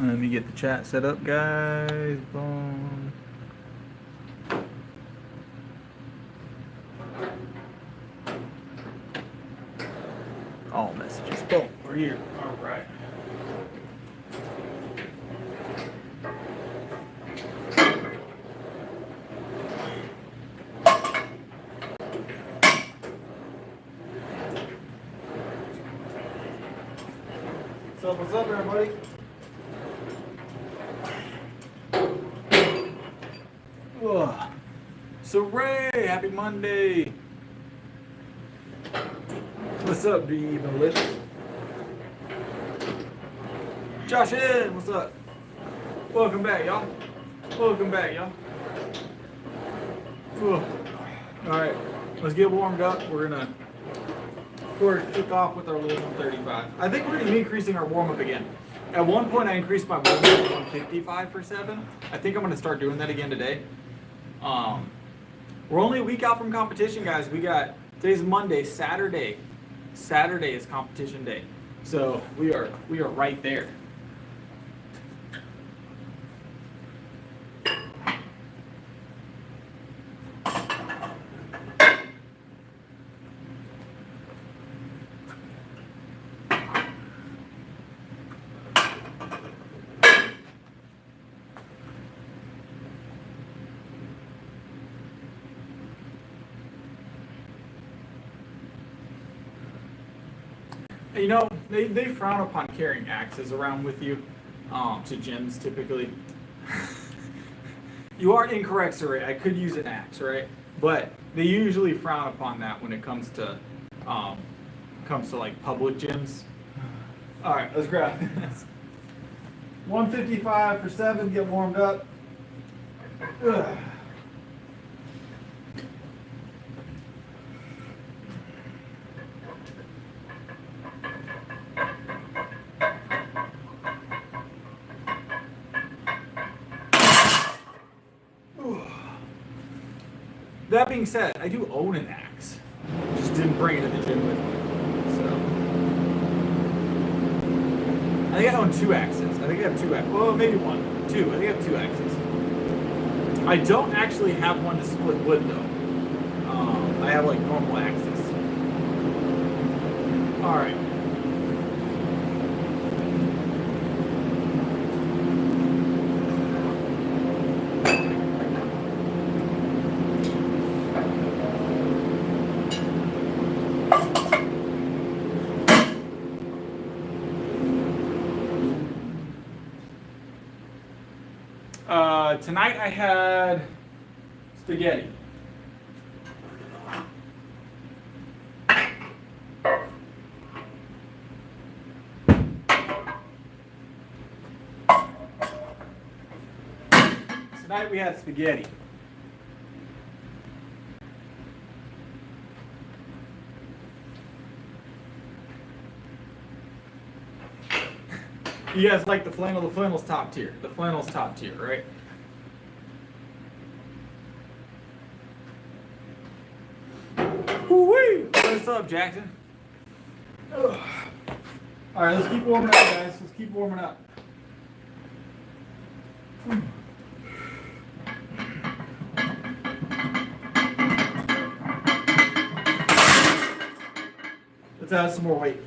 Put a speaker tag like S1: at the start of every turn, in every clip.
S1: Let me get the chat set up, guys. Boom. All messages. Boom. We're here. All right. What's up, everybody? Ugh. So Ray, happy Monday. What's up, do you even lift? Josh in, what's up? Welcome back, y'all. Welcome back, y'all. Alright, let's get warmed up. We're gonna kick off with our little 135. I think we're gonna be increasing our warm-up again. At one point I increased my warm-up to 155 for 7. I think I'm gonna start doing that again today. We're only a week out from competition, guys. Today's Monday, Saturday is competition day. So we are right there. You know, they frown upon carrying axes around with you to gyms typically. You are incorrect, sir. I could use an axe, right? But they usually frown upon that when it comes to like public gyms. All right, let's grab this. 155 for 7. Get warmed up. Ugh. That being said, I do own an axe. Just didn't bring it to the gym with me. So I think I own 2 axes. I think I have 2 axes. Well, maybe 1. 2. I think I have 2 axes. I don't actually have one to split wood though. I have like normal axes. Alright. Tonight I had spaghetti. Tonight we had spaghetti. You guys like the flannel? The flannel's top tier. The flannel's top tier, right? Woo-wee! What's up, Jackson? Ugh. All right, let's keep warming up, guys. Let's keep warming up. Let's add some more weight.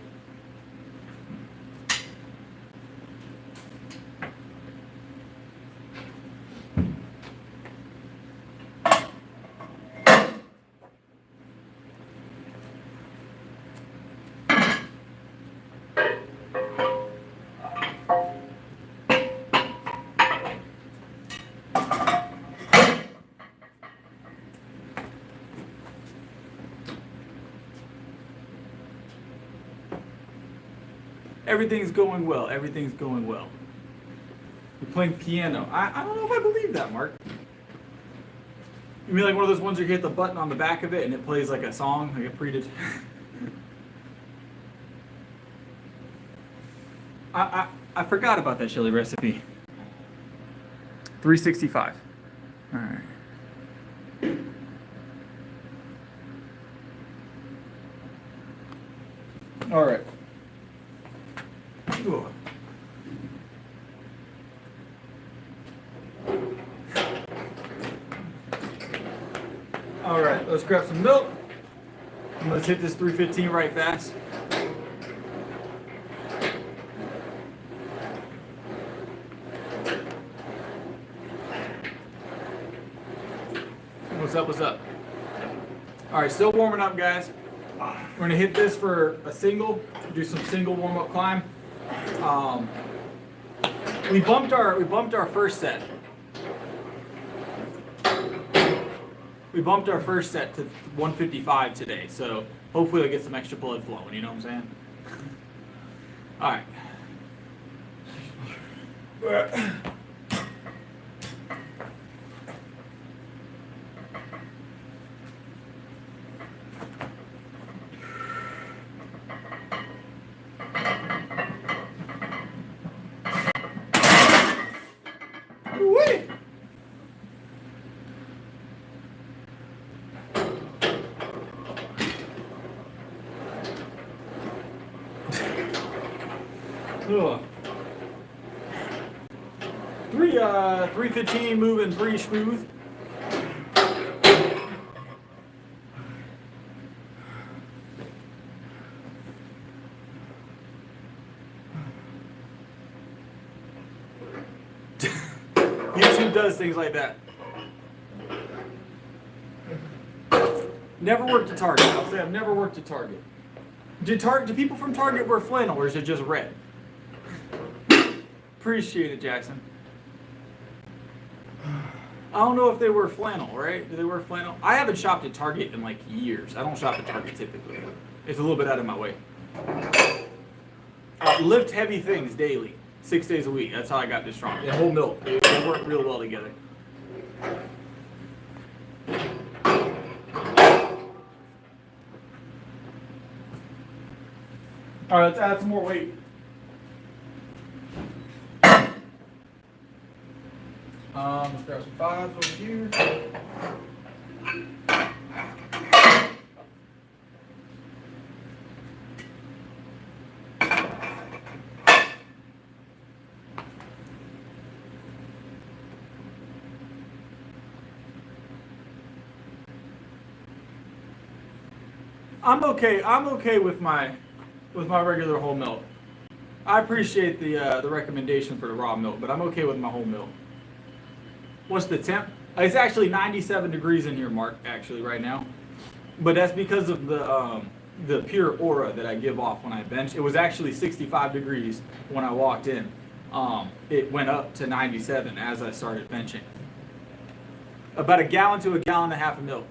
S1: Everything's going well. Everything's going well. You're playing piano. I don't know if I believe that, Mark. You mean like one of those ones where you hit the button on the back of it and it plays like a song, like a predetermined. I forgot about that chili recipe. 365. All right. All right. All right, let's grab some milk. And let's hit this 315 right fast. What's up, what's up? All right, still warming up, guys. We're gonna hit this for a single, do some single warm-up climb. We bumped our first set. We bumped our first set to 155 today, so hopefully I'll get some extra blood flowing, you know what I'm saying? All right. Woo! Ugh. 315 moving pretty smooth. YouTube does things like that. Never worked at Target. I'll say I've never worked at Target. Do people from Target wear flannel, or is it just red? Appreciate it, Jackson. I don't know if they wear flannel, right? Do they wear flannel? I haven't shopped at Target in like years. I don't shop at Target typically. It's a little bit out of my way. Lift heavy things daily, 6 days a week. That's how I got this strong. And whole milk. They work real well together. All right, let's add some more weight. Let's grab some fives over here. I'm okay with my regular whole milk. I appreciate the recommendation for the raw milk, but I'm okay with my whole milk. What's the temp? It's actually 97 degrees in here, Mark, actually, right now. But that's because of the pure aura that I give off when I bench. It was actually 65 degrees when I walked in. It went up to 97 as I started benching. About a gallon to a gallon and a half of milk.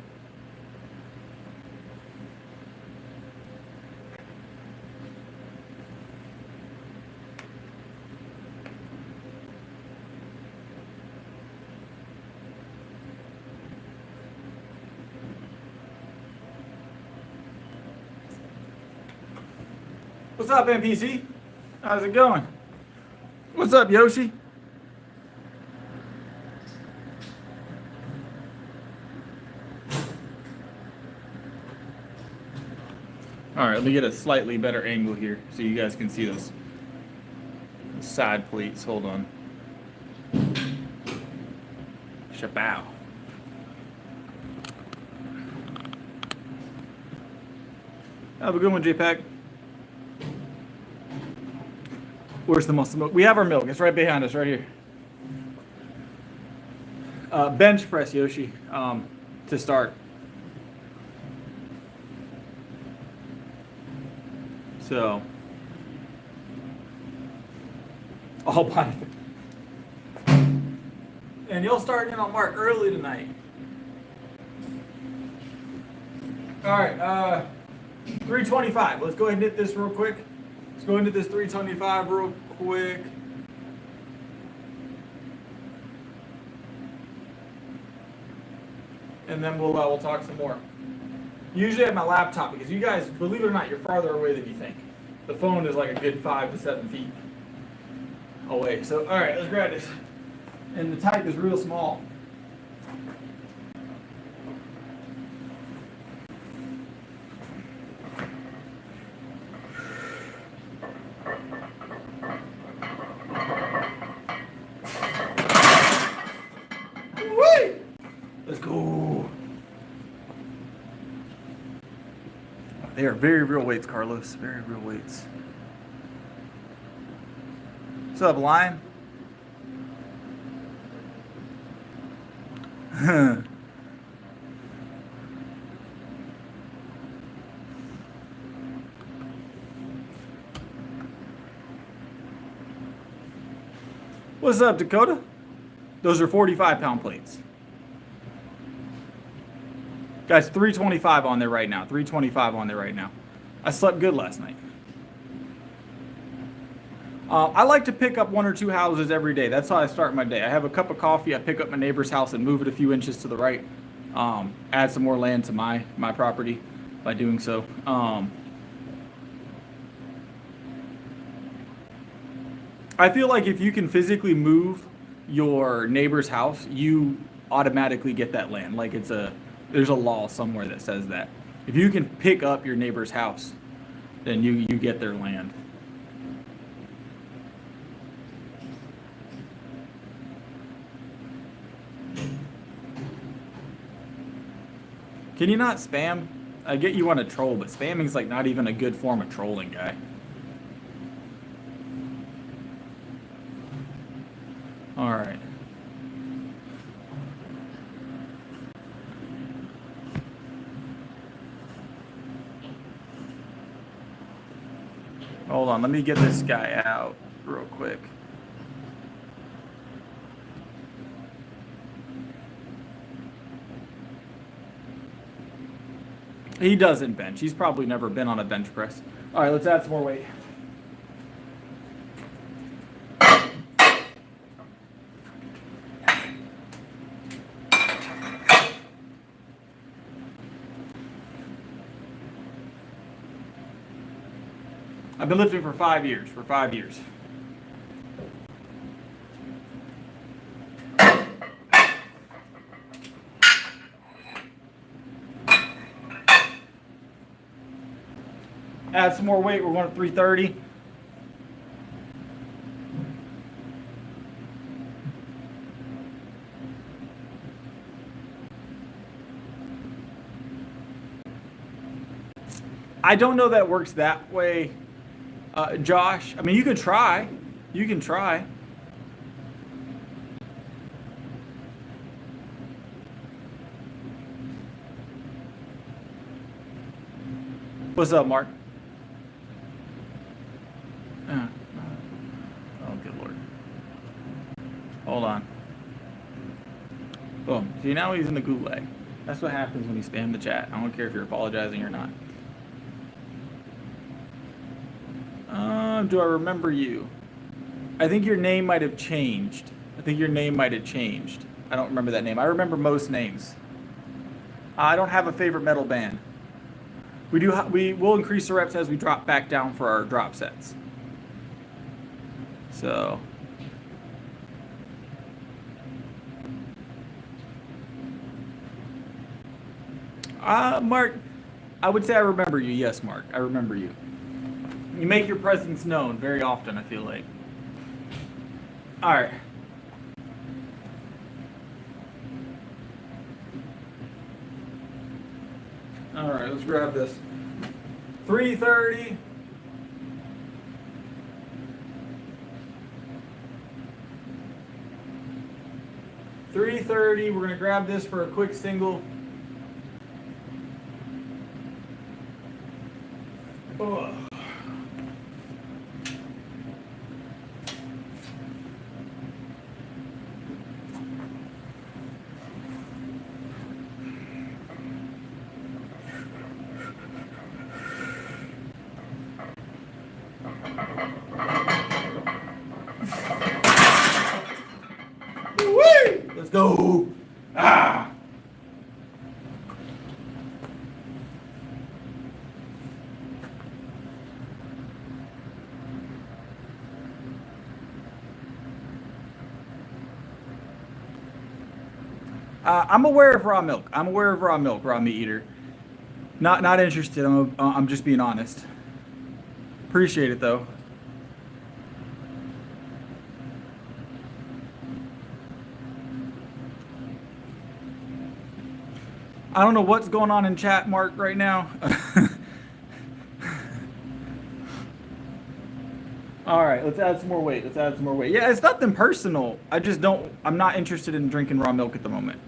S1: What's up, NPC? How's it going? What's up, Yoshi? All right, let me get a slightly better angle here so you guys can see those side plates. Hold on. Shabow. Have a good one, JPEG. Where's the muscle milk? We have our milk. It's right behind us, right here. Bench press, Yoshi, to start. So, all by. And you'll start in on Mark early tonight. All right, 325. Let's go ahead and hit this real quick. Let's go into this 325 real quick. And then we'll talk some more. Usually I have my laptop because you guys, believe it or not, you're farther away than you think. The phone is like a good 5 to 7 feet away. So, all right, let's grab this. And the type is real small. Let's go. They are very real weights, Carlos. Very real weights. What's up, Lion? What's up, Dakota? Those are 45-pound plates. Guys, 325 on there right now. 325 on there right now. I slept good last night. I like to pick up 1 or 2 houses every day. That's how I start my day. I have a cup of coffee. I pick up my neighbor's house and move it a few inches to the right. Add some more land to my property by doing so. I feel like if you can physically move your neighbor's house, you automatically get that land. Like there's a law somewhere that says that. If you can pick up your neighbor's house, then you get their land. Can you not spam? I get you want to troll, but spamming's like not even a good form of trolling, guy. All right. Hold on, let me get this guy out real quick. He doesn't bench. He's probably never been on a bench press. All right, let's add some more weight. I've been lifting for 5 years. Add some more weight. We're going to 330. I don't know that works that way, Josh. I mean, you can try. You can try. What's up, Mark? Oh, good Lord. Hold on. Boom. See, now he's in the gulag. That's what happens when you spam the chat. I don't care if you're apologizing or not. Do I remember you? I think your name might have changed. I don't remember that name. I remember most names. I don't have a favorite metal band. We will increase the reps as we drop back down for our drop sets. So. Mark, I would say I remember you. Yes, Mark, I remember you. You make your presence known very often, I feel like. All right. All right, let's grab this. 330. We're going to grab this for a quick single. Oh. Let's go. Ah. I'm aware of raw milk. Raw meat eater. Not interested. I'm just being honest. Appreciate it though. I don't know what's going on in chat, Mark, right now. All right, let's add some more weight. Let's add some more weight. Yeah, it's nothing personal. I'm not interested in drinking raw milk at the moment.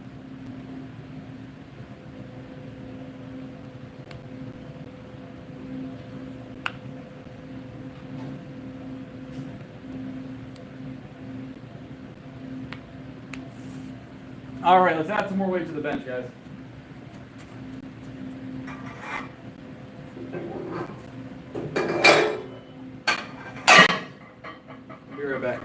S1: All right, let's add some more weight to the bench, guys. Be right back.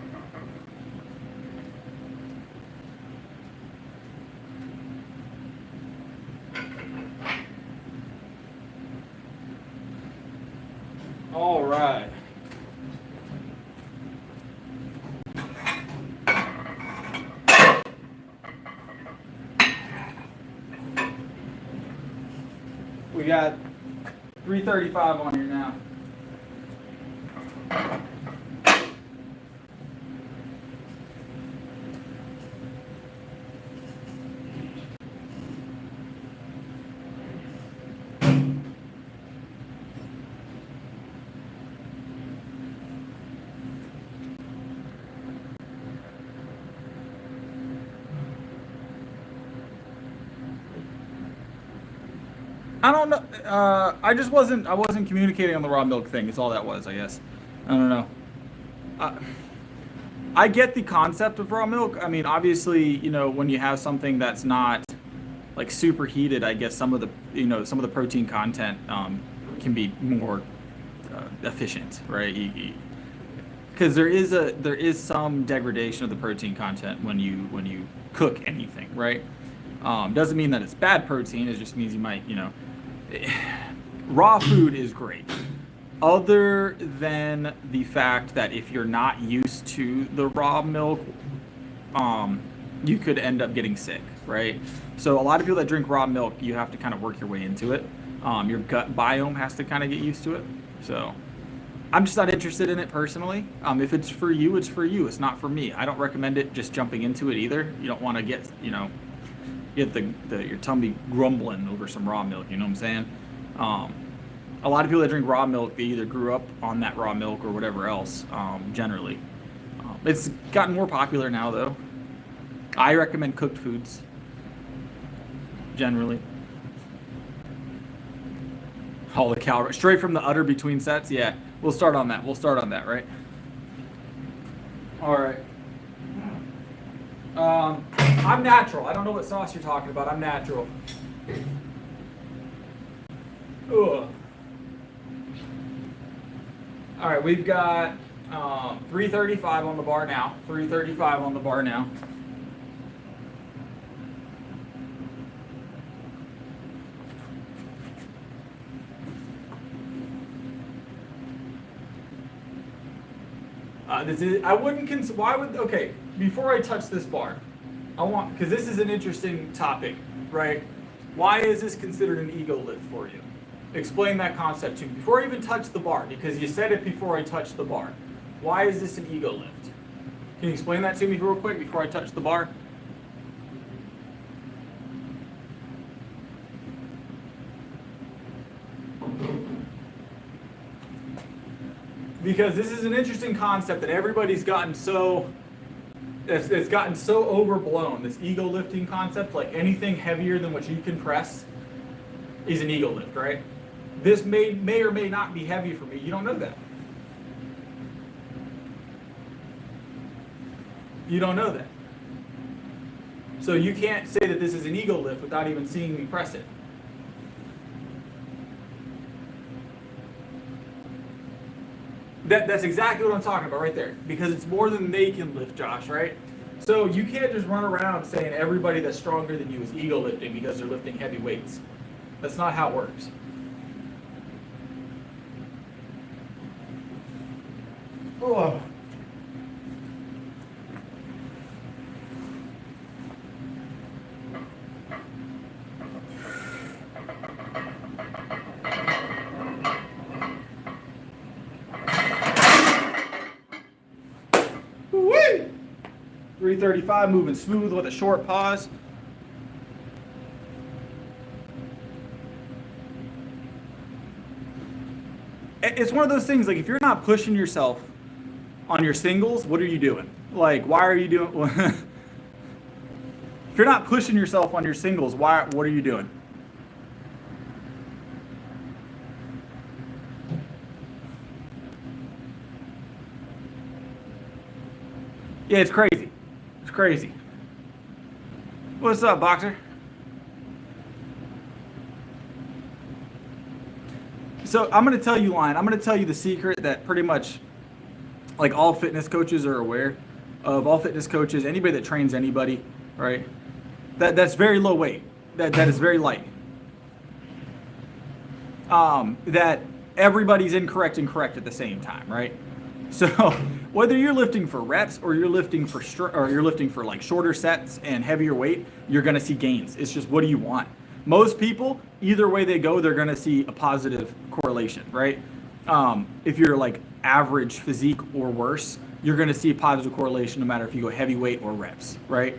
S1: All right. We got 335 on here now. I don't know. I wasn't communicating on the raw milk thing. It's all that was, I guess. I don't know. I get the concept of raw milk. I mean, obviously, when you have something that's not like super heated, I guess some of the protein content can be more efficient, right? Because there is some degradation of the protein content when you cook anything, right? Doesn't mean that it's bad protein. It just means you might, raw food is great. Other than the fact that if you're not used to the raw milk, you could end up getting sick, right? So a lot of people that drink raw milk, you have to kind of work your way into it. Your gut biome has to kind of get used to it. So I'm just not interested in it personally. If it's for you, it's for you. It's not for me. I don't recommend it just jumping into it either. You don't want to get your tummy grumbling over some raw milk, you know what I'm saying? A lot of people that drink raw milk, they either grew up on that raw milk or whatever else, generally. It's gotten more popular now, though. I recommend cooked foods, generally. All the calories, straight from the udder between sets, yeah. We'll start on that, right? All right. I'm natural. I don't know what sauce you're talking about. I'm natural. Ugh. All right, we've got 335 on the bar now. 335 on the bar now. Okay, before I touch this bar, because this is an interesting topic, right? Why is this considered an ego lift for you? Explain that concept to me before I even touch the bar, because you said it before I touched the bar. Why is this an ego lift? Can you explain that to me real quick before I touch the bar? Because this is an interesting concept that everybody's gotten it's gotten so overblown, this ego lifting concept, like anything heavier than what you can press is an ego lift, right? This may or may not be heavy for me. You don't know that. You don't know that. So you can't say that this is an ego lift without even seeing me press it. That's exactly what I'm talking about right there. Because it's more than they can lift, Josh, right? So you can't just run around saying everybody that's stronger than you is ego lifting because they're lifting heavy weights. That's not how it works. Oh. Woo! 335, moving smooth with a short pause. It's one of those things, like if you're not pushing yourself on your singles, what are you doing? Like, why are you doing? If you're not pushing yourself on your singles, what are you doing? Yeah, it's crazy. It's crazy. What's up, Boxer? So I'm going to tell you, Lion, I'm going to tell you the secret that pretty much like all fitness coaches are aware of. All fitness coaches, anybody that trains anybody, right? That's very low weight. That is very light. That everybody's incorrect and correct at the same time, right? So whether you're lifting for reps or you're lifting for like shorter sets and heavier weight, you're going to see gains. It's just, what do you want? Most people, either way they go, they're going to see a positive correlation, right? If you're like average physique or worse, you're going to see a positive correlation no matter if you go heavyweight or reps, right?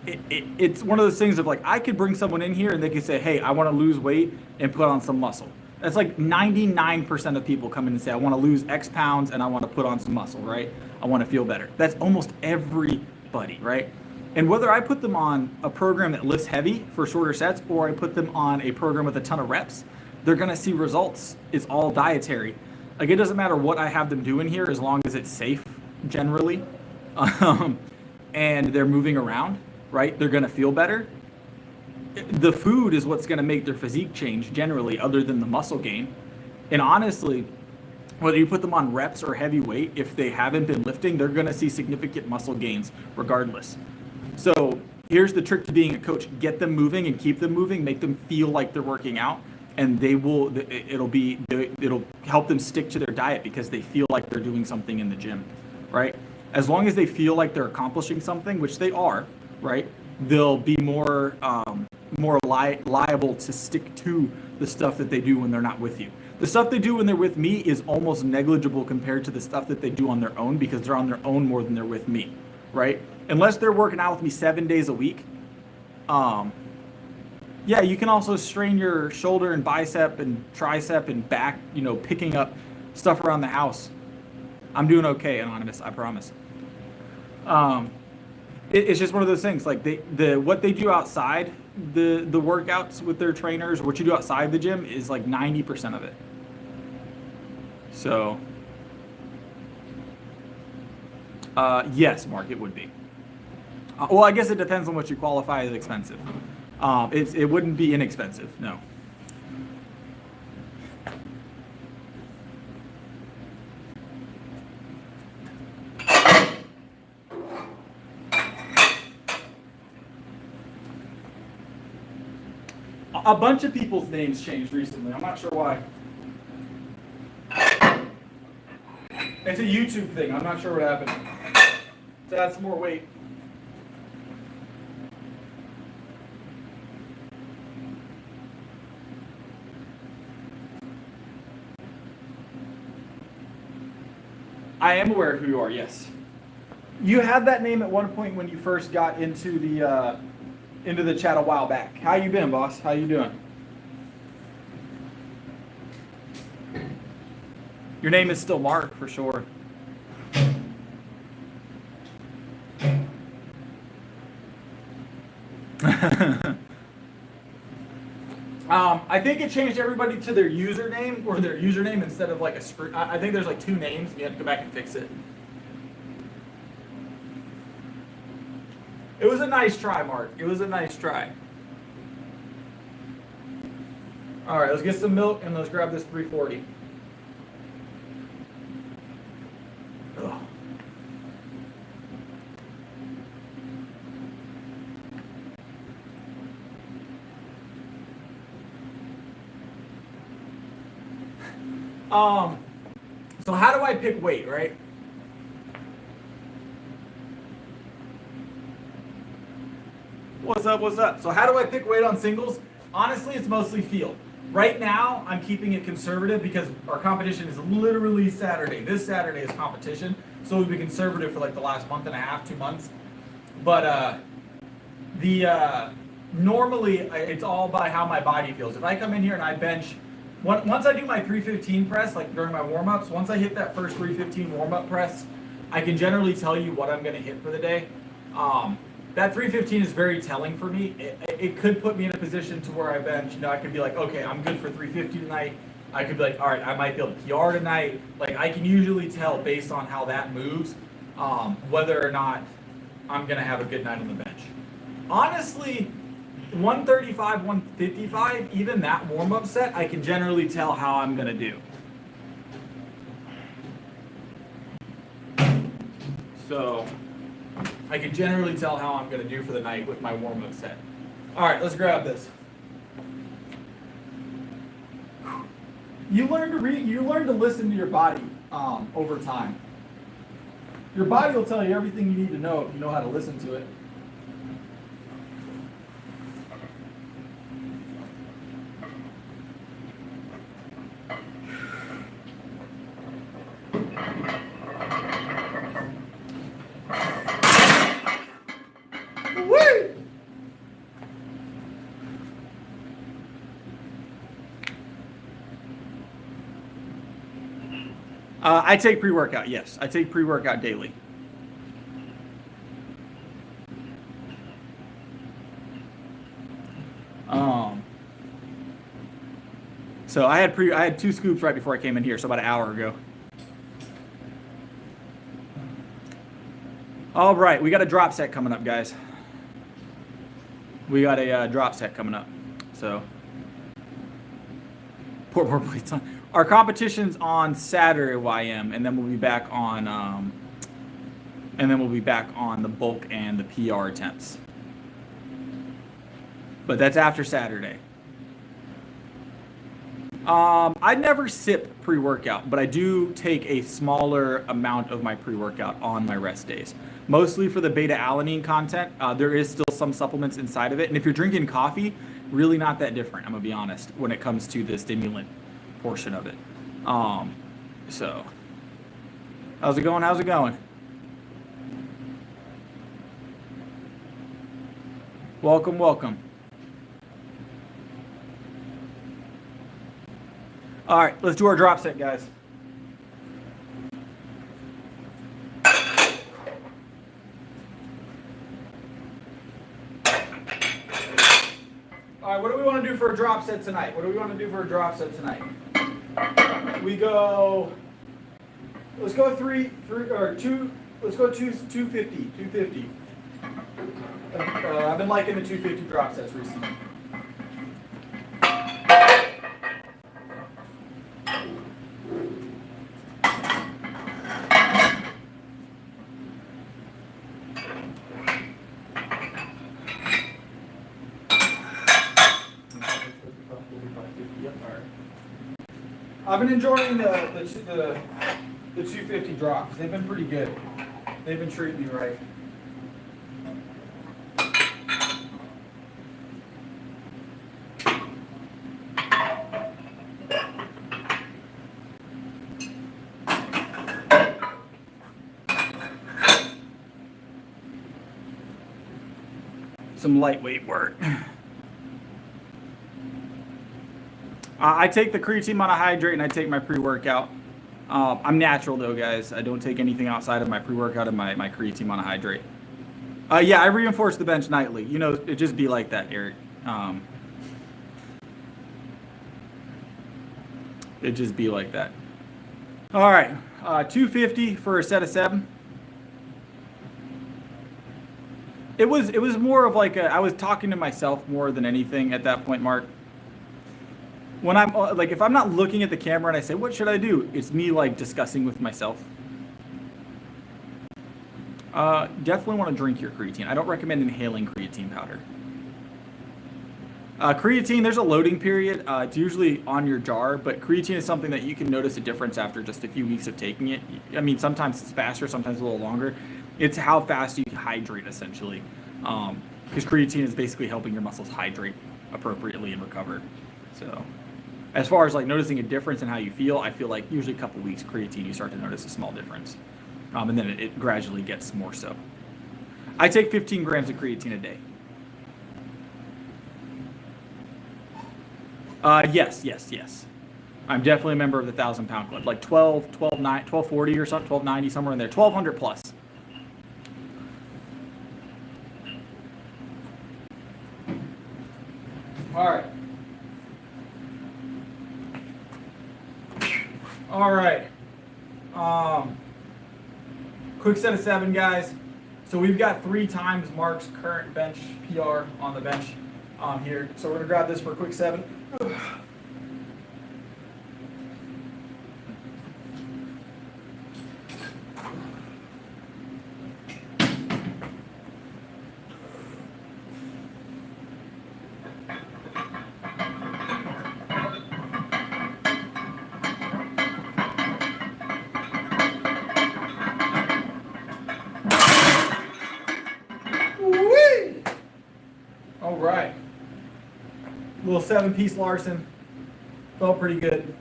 S1: It's one of those things of like, I could bring someone in here and they could say, hey, I want to lose weight and put on some muscle. That's like 99% of people come in and say, I want to lose X pounds and I want to put on some muscle, right? I want to feel better. That's almost everybody, right? And whether I put them on a program that lifts heavy for shorter sets or I put them on a program with a ton of reps, they're going to see results. It's all dietary. Like, it doesn't matter what I have them do in here as long as it's safe generally, and they're moving around, right? They're going to feel better. The food is what's going to make their physique change generally, other than the muscle gain. And honestly, whether you put them on reps or heavy weight, if they haven't been lifting, they're going to see significant muscle gains regardless. So here's the trick to being a coach: get them moving and keep them moving, make them feel like they're working out, and it'll help them stick to their diet because they feel like they're doing something in the gym, right? As long as they feel like they're accomplishing something, which they are, right? They'll be more liable to stick to the stuff that they do when they're not with you. The stuff they do when they're with me is almost negligible compared to the stuff that they do on their own, because they're on their own more than they're with me, right? Unless they're working out with me 7 days a week. Yeah, you can also strain your shoulder and bicep and tricep and back, picking up stuff around the house. I'm doing okay, Anonymous, I promise. It's just one of those things. Like, what they do outside the workouts with their trainers, what you do outside the gym is like 90% of it. So, yes, Mark, it would be. Well, I guess it depends on what you qualify as expensive. It wouldn't be inexpensive, no. A bunch of people's names changed recently. I'm not sure why. It's a YouTube thing. I'm not sure what happened. So that's more weight. I am aware of who you are, yes. You had that name at one point when you first got into the chat a while back. How you been, boss? How you doing? Your name is still Mark, for sure. I think it changed everybody to their username, or their username instead of like a screen. I think there's like two names. You have to go back and fix it. It was a nice try, Mark. It was a nice try. All right, let's get some milk and let's grab this 340. Ugh. So how do I pick weight, right? What's up, what's up? So how do I pick weight on singles? Honestly, it's mostly feel. Right now, I'm keeping it conservative because our competition is literally Saturday. This Saturday is competition. So we've been conservative for like the last month and a half, 2 months. But normally, it's all by how my body feels. If I come in here and I bench Once I do my 315 press, like during my warm-ups, once I hit that first 315 warm-up press, I can generally tell you what I'm going to hit for the day. That 315 is very telling for me. It could put me in a position to where I bench, I could be like, okay, I'm good for 350 tonight. I could be like, all right, I might be able to PR tonight. Like, I can usually tell based on how that moves, whether or not I'm going to have a good night on the bench. Honestly, 135, 155, even that warm-up set, I can generally tell how I'm going to do. So I can generally tell how I'm going to do for the night with my warm-up set. All right, let's grab this. You learn to listen to your body over time. Your body will tell you everything you need to know if you know how to listen to it. I take pre-workout, yes. I take pre-workout daily. So I had 2 scoops right before I came in here, so about an hour ago. All right, we got a drop set coming up, guys. We got a drop set coming up. So pour more plates on. Our competition's on Saturday YM, and then we'll be back on the bulk and the PR attempts. But that's after Saturday. I never sip pre-workout, but I do take a smaller amount of my pre-workout on my rest days. Mostly for the beta-alanine content. There is still some supplements inside of it. And if you're drinking coffee, really not that different, I'm going to be honest, when it comes to the stimulant portion of it. So, how's it going? How's it going? Welcome, welcome. All right, let's do our drop set, guys. All right, what do we want to do for a drop set tonight? We go, let's go 250. I've been liking the 250 drop sets recently. I've been enjoying the 250 drops. They've been pretty good. They've been treating me right. Some lightweight work. I take the creatine monohydrate and I take my pre-workout. I'm natural though, guys. I don't take anything outside of my pre-workout and my creatine monohydrate. Yeah, I reinforce the bench nightly. You know, it just be like that, Eric. It just be like that. All right, 250 for a set of 7. It was more of like I was talking to myself more than anything at that point, Mark. When I'm like, if I'm not looking at the camera and I say, what should I do? It's me like discussing with myself. Definitely want to drink your creatine. I don't recommend inhaling creatine powder. Creatine, there's a loading period. It's usually on your jar, but creatine is something that you can notice a difference after just a few weeks of taking it. I mean, sometimes it's faster, sometimes a little longer. It's how fast you hydrate, essentially. Because creatine is basically helping your muscles hydrate appropriately and recover. So, as far as like noticing a difference in how you feel, I feel like usually a couple weeks creatine, you start to notice a small difference. And then it gradually gets more so. I take 15 grams of creatine a day. Yes. I'm definitely a member of the 1,000-pound club, like 1240 or something, 1290, somewhere in there, 1,200 plus. All right. All right. Quick set of 7, guys. So we've got 3 times Mark's current bench PR on the bench here. So we're gonna grab this for a quick 7. Whee! All right. Little 7-piece Larson. Felt pretty good.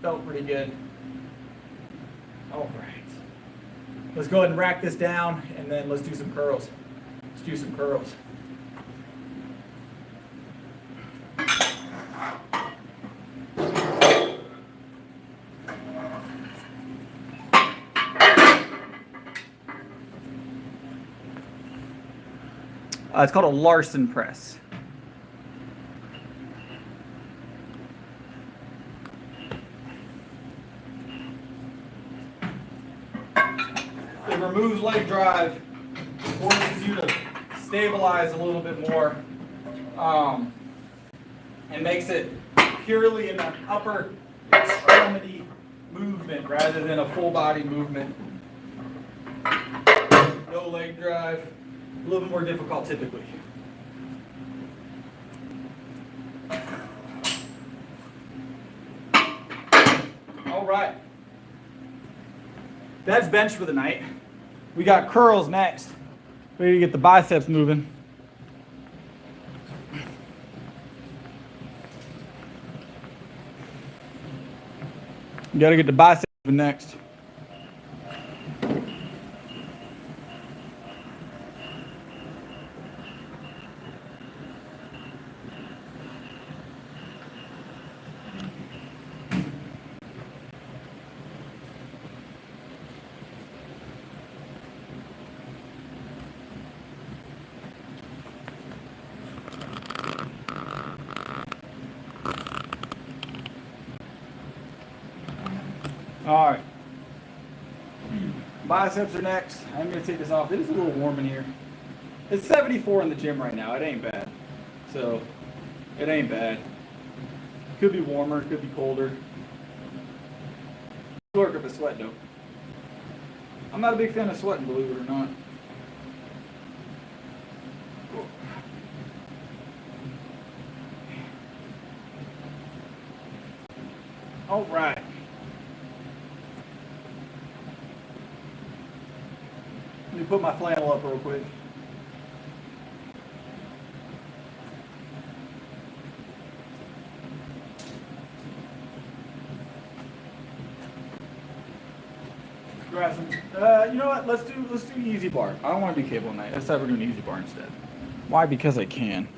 S1: Felt pretty good. All right. Let's go ahead and rack this down, and then let's do some curls. Let's do some curls. It's called a Larson press. It removes leg drive, forces you to stabilize a little bit more, and makes it purely an upper extremity movement rather than a full body movement. No leg drive. A little bit more difficult typically. All right. That's bench for the night. We got curls next. Ready to get the biceps moving. You got to get the biceps moving next. All right. Biceps are next. I'm going to take this off. It is a little warm in here. It's 74 in the gym right now. It ain't bad. So, it ain't bad. Could be warmer, could be colder. Work up a sweat though. I'm not a big fan of sweating, believe it or not. All right. Let me put my flannel up real quick. Grab some. You know what? Let's do easy bar. I don't want to do cable night. Let's have we're doing easy bar instead. Why? Because I can.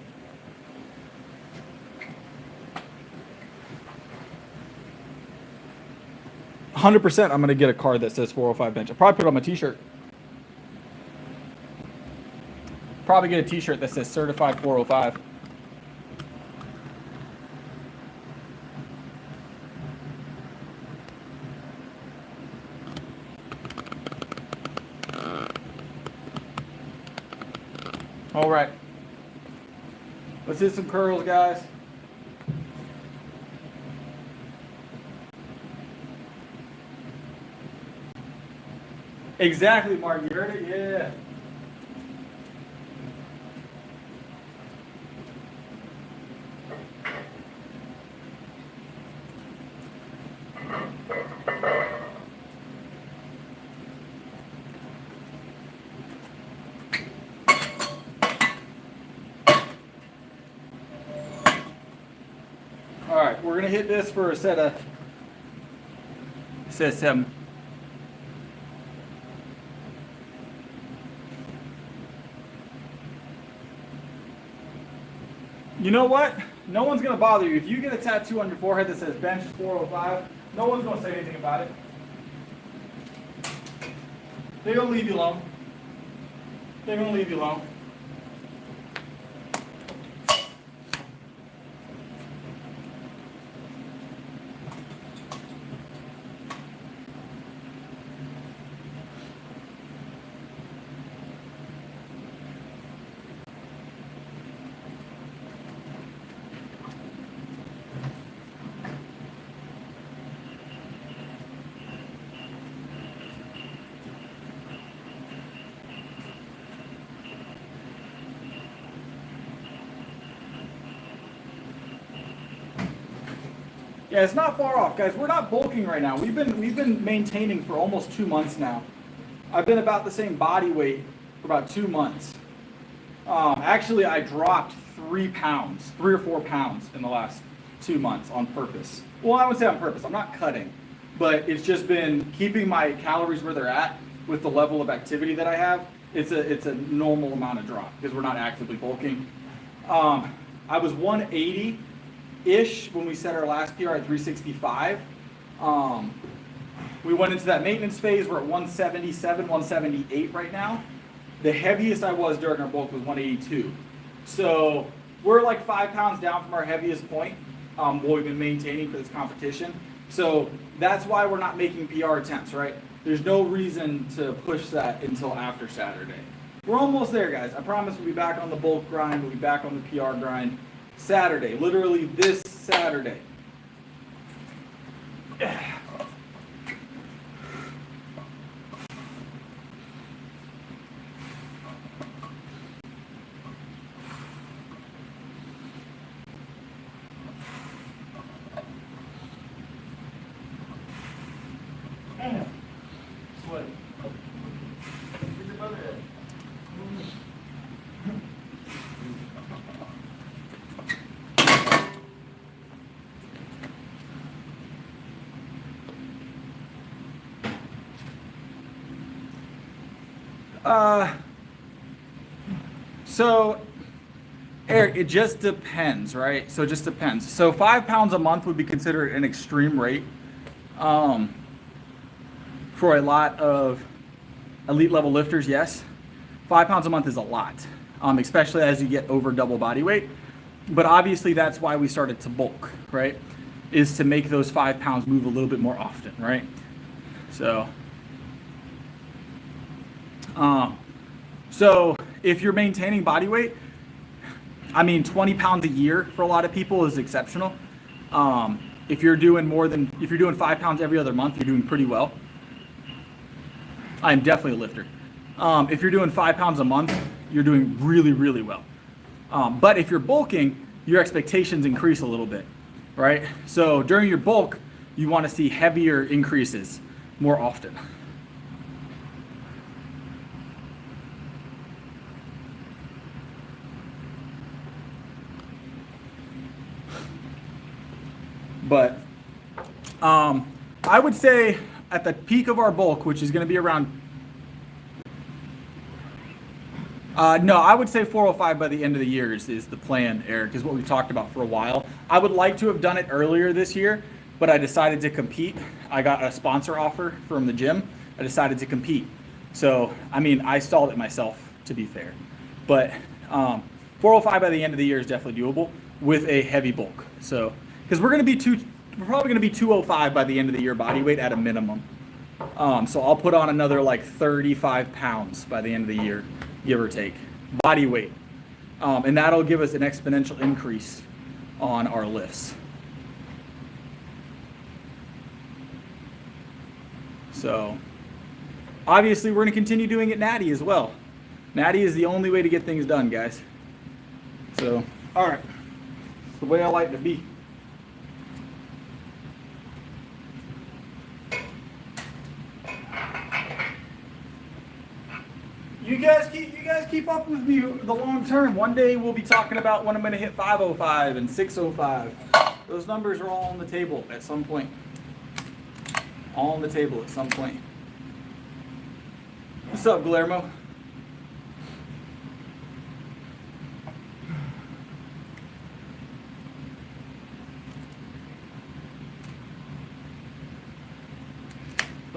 S1: %. I'm gonna get a card that says 405 bench. I'll probably put it on my t-shirt. Probably get a t-shirt that says certified 405. All right. Let's hit some curls, guys. Exactly, Mark. You heard it? Yeah. All right, we're gonna hit this for a set of 7. You know what? No one's going to bother you. If you get a tattoo on your forehead that says bench 405, no one's going to say anything about it. They're going to leave you alone. They're going to leave you alone. Yeah, it's not far off, guys. We're not bulking right now. We've been maintaining for almost 2 months now. I've been about the same body weight for about 2 months. Actually, I dropped 3 or 4 pounds in the last 2 months on purpose. Well, I would say on purpose. I'm not cutting, but it's just been keeping my calories where they're at with the level of activity that I have. It's a normal amount of drop because we're not actively bulking. I was 180-ish when we set our last PR at 365. We went into that maintenance phase. We're at 177, 178 right now. The heaviest I was during our bulk was 182. So we're like 5 pounds down from our heaviest point, what we've been maintaining for this competition. So that's why we're not making PR attempts, right? There's no reason to push that until after Saturday. We're almost there, guys. I promise we'll be back on the bulk grind. We'll be back on the PR grind Saturday, literally this Saturday. Sweaty. Get your brother in. So, Eric, it just depends, right? So it just depends. So 5 pounds a month would be considered an extreme rate for a lot of elite level lifters, yes. 5 pounds a month is a lot, especially as you get over double body weight. But obviously that's why we started to bulk, right? Is to make those 5 pounds move a little bit more often, right? So, so if you're maintaining body weight, I mean, 20 pounds a year for a lot of people is exceptional. If you're doing 5 pounds every other month, you're doing pretty well. I'm definitely a lifter. If you're doing 5 pounds a month, you're doing really, really well. But if you're bulking, your expectations increase a little bit, right? So during your bulk, you want to see heavier increases more often. But I would say at the peak of our bulk, which is going to be around, no, I would say 405 by the end of the year is the plan, Eric, is what we've talked about for a while. I would like to have done it earlier this year, but I decided to compete. I got a sponsor offer from the gym. I decided to compete. So, I mean, I stalled it myself, to be fair. But 405 by the end of the year is definitely doable with a heavy bulk. So, because we're probably going to be 205 by the end of the year body weight at a minimum. So I'll put on another like 35 pounds by the end of the year, give or take, body weight. And that'll give us an exponential increase on our lifts. So obviously we're going to continue doing it natty as well. Natty is the only way to get things done, guys. So, all right. It's the way I like to be. You guys keep up with me the long term. One day we'll be talking about when I'm going to hit 505 and 605. Those numbers are all on the table at some point. All on the table at some point. What's up, Guillermo?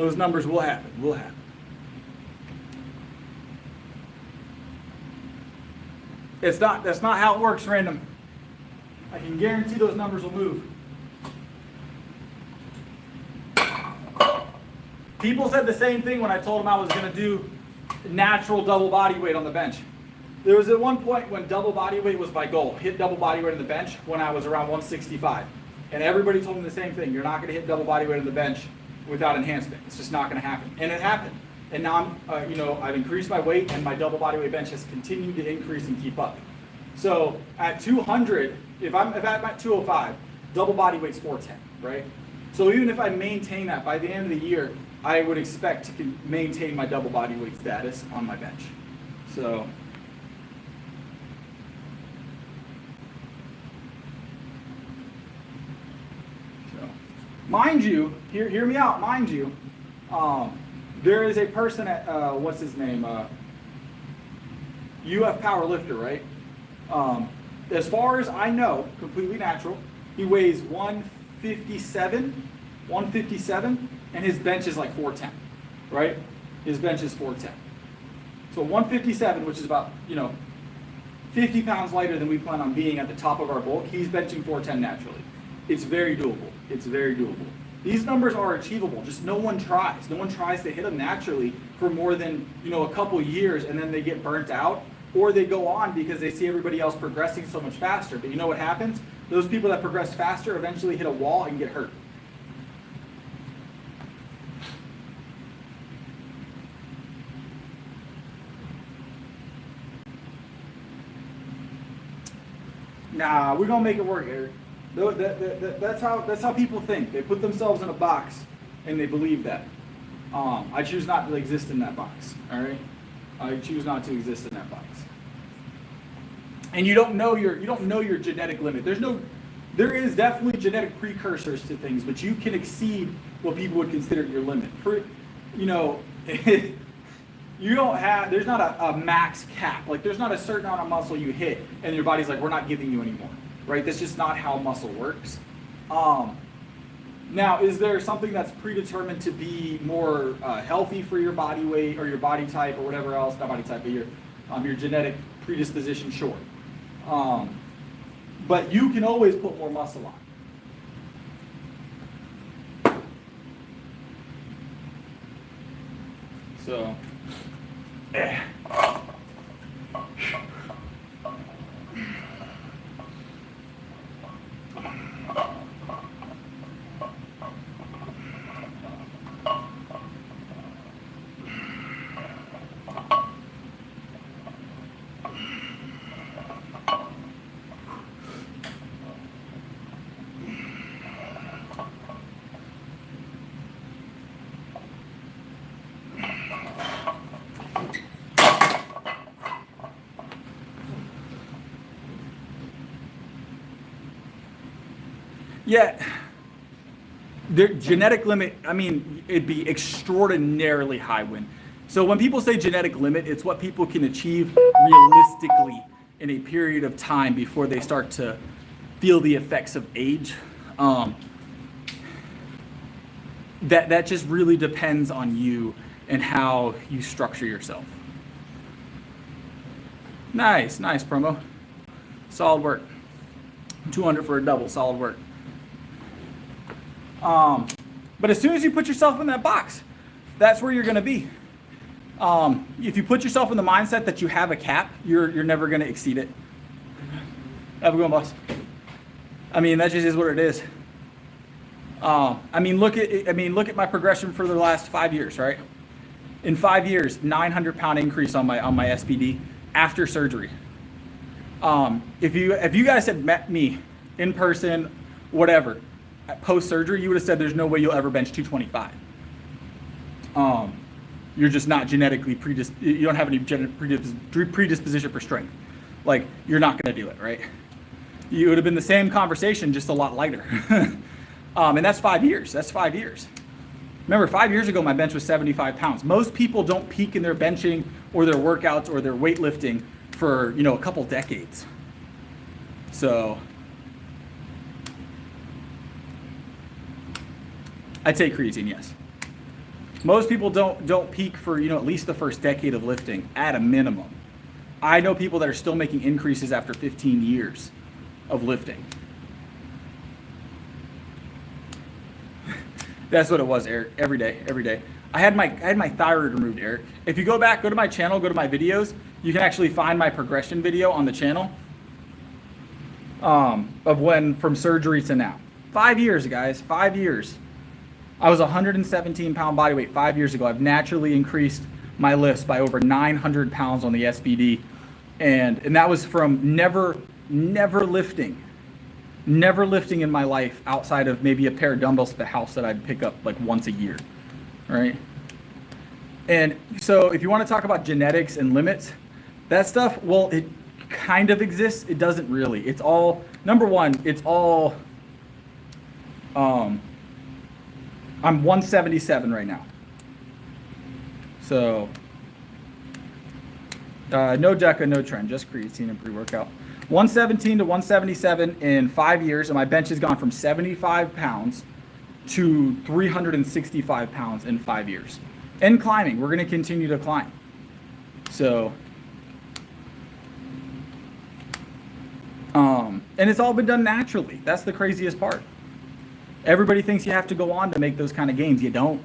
S1: Those numbers will happen. Will happen. That's not how it works, random. I can guarantee those numbers will move. People said the same thing when I told them I was going to do natural double body weight on the bench. There was at one point when double body weight was my goal. Hit double body weight on the bench when I was around 165. And everybody told me the same thing. You're not going to hit double body weight on the bench without enhancement. It's just not going to happen. And it happened. And now I've increased my weight, and my double body weight bench has continued to increase and keep up. So at 200, if I'm at 205, double body weight's 410, right? So even if I maintain that by the end of the year, I would expect to maintain my double body weight status on my bench. So mind you, hear me out, mind you, there is a person at, what's his name, UF powerlifter, right? As far as I know, completely natural, he weighs 157, and his bench is like 410, right? His bench is 410. So 157, which is about, 50 pounds lighter than we plan on being at the top of our bulk, he's benching 410 naturally. It's very doable. It's very doable. These numbers are achievable, just no one tries. No one tries to hit them naturally for more than, a couple years, and then they get burnt out, or they go on because they see everybody else progressing so much faster. But you know what happens? Those people that progress faster eventually hit a wall and get hurt. Nah, we're gonna make it work, Eric. That's how people think. They put themselves in a box and they believe that. I choose not to exist in that box. All right, I choose not to exist in that box. And you don't know your genetic limit. There is definitely genetic precursors to things, but you can exceed what people would consider your limit. There's not a max cap. Like, there's not a certain amount of muscle you hit and your body's like, we're not giving you anymore, right? That's just not how muscle works. Now, is there something that's predetermined to be more healthy for your body weight or your body type or whatever else? Not body type, but your genetic predisposition, sure. But you can always put more muscle on. So, yeah, the genetic limit, I mean, it'd be extraordinarily high when. So when people say genetic limit, it's what people can achieve realistically in a period of time before they start to feel the effects of age. That just really depends on you and how you structure yourself. Nice promo. Solid work. 200 for a double, solid work. But as soon as you put yourself in that box, that's where you're going to be. If you put yourself in the mindset that you have a cap, you're never going to exceed it. Have a good one, boss. I mean, that just is what it is. Look at my progression for the last 5 years, right? In 5 years, 900-pound increase on my SPD after surgery. If you guys had met me in person, whatever, post surgery, you would have said there's no way you'll ever bench 225. You're just not genetically you don't have any genetic predisposition for strength. Like, you're not going to do it, right? You would have been the same conversation, just a lot lighter. And that's 5 years. That's 5 years. Remember, 5 years ago, my bench was 75 pounds. Most people don't peak in their benching or their workouts or their weightlifting for, a couple decades. So I'd say creatine, yes. Most people don't peak for, you know, at least the first decade of lifting at a minimum. I know people that are still making increases after 15 years of lifting. That's what it was, Eric. Every day. I had my thyroid removed, Eric. If you go back, go to my channel, go to my videos, you can actually find my progression video on the channel of when from surgery to now. 5 years, guys. 5 years. I was 117 pound body weight 5 years ago. I've naturally increased my lifts by over 900 pounds on the SBD, and that was from never lifting in my life outside of maybe a pair of dumbbells at the house that I'd pick up like once a year, right? And so if you want to talk about genetics and limits, that stuff, well, it kind of exists. It doesn't really. It's all, number one, it's all, I'm 177 right now. So, no DECA, no trend, just creatine and pre-workout. 117 to 177 in 5 years, and my bench has gone from 75 pounds to 365 pounds in 5 years. And climbing, we're gonna continue to climb. So, and it's all been done naturally. That's the craziest part. Everybody thinks you have to go on to make those kind of gains. You don't.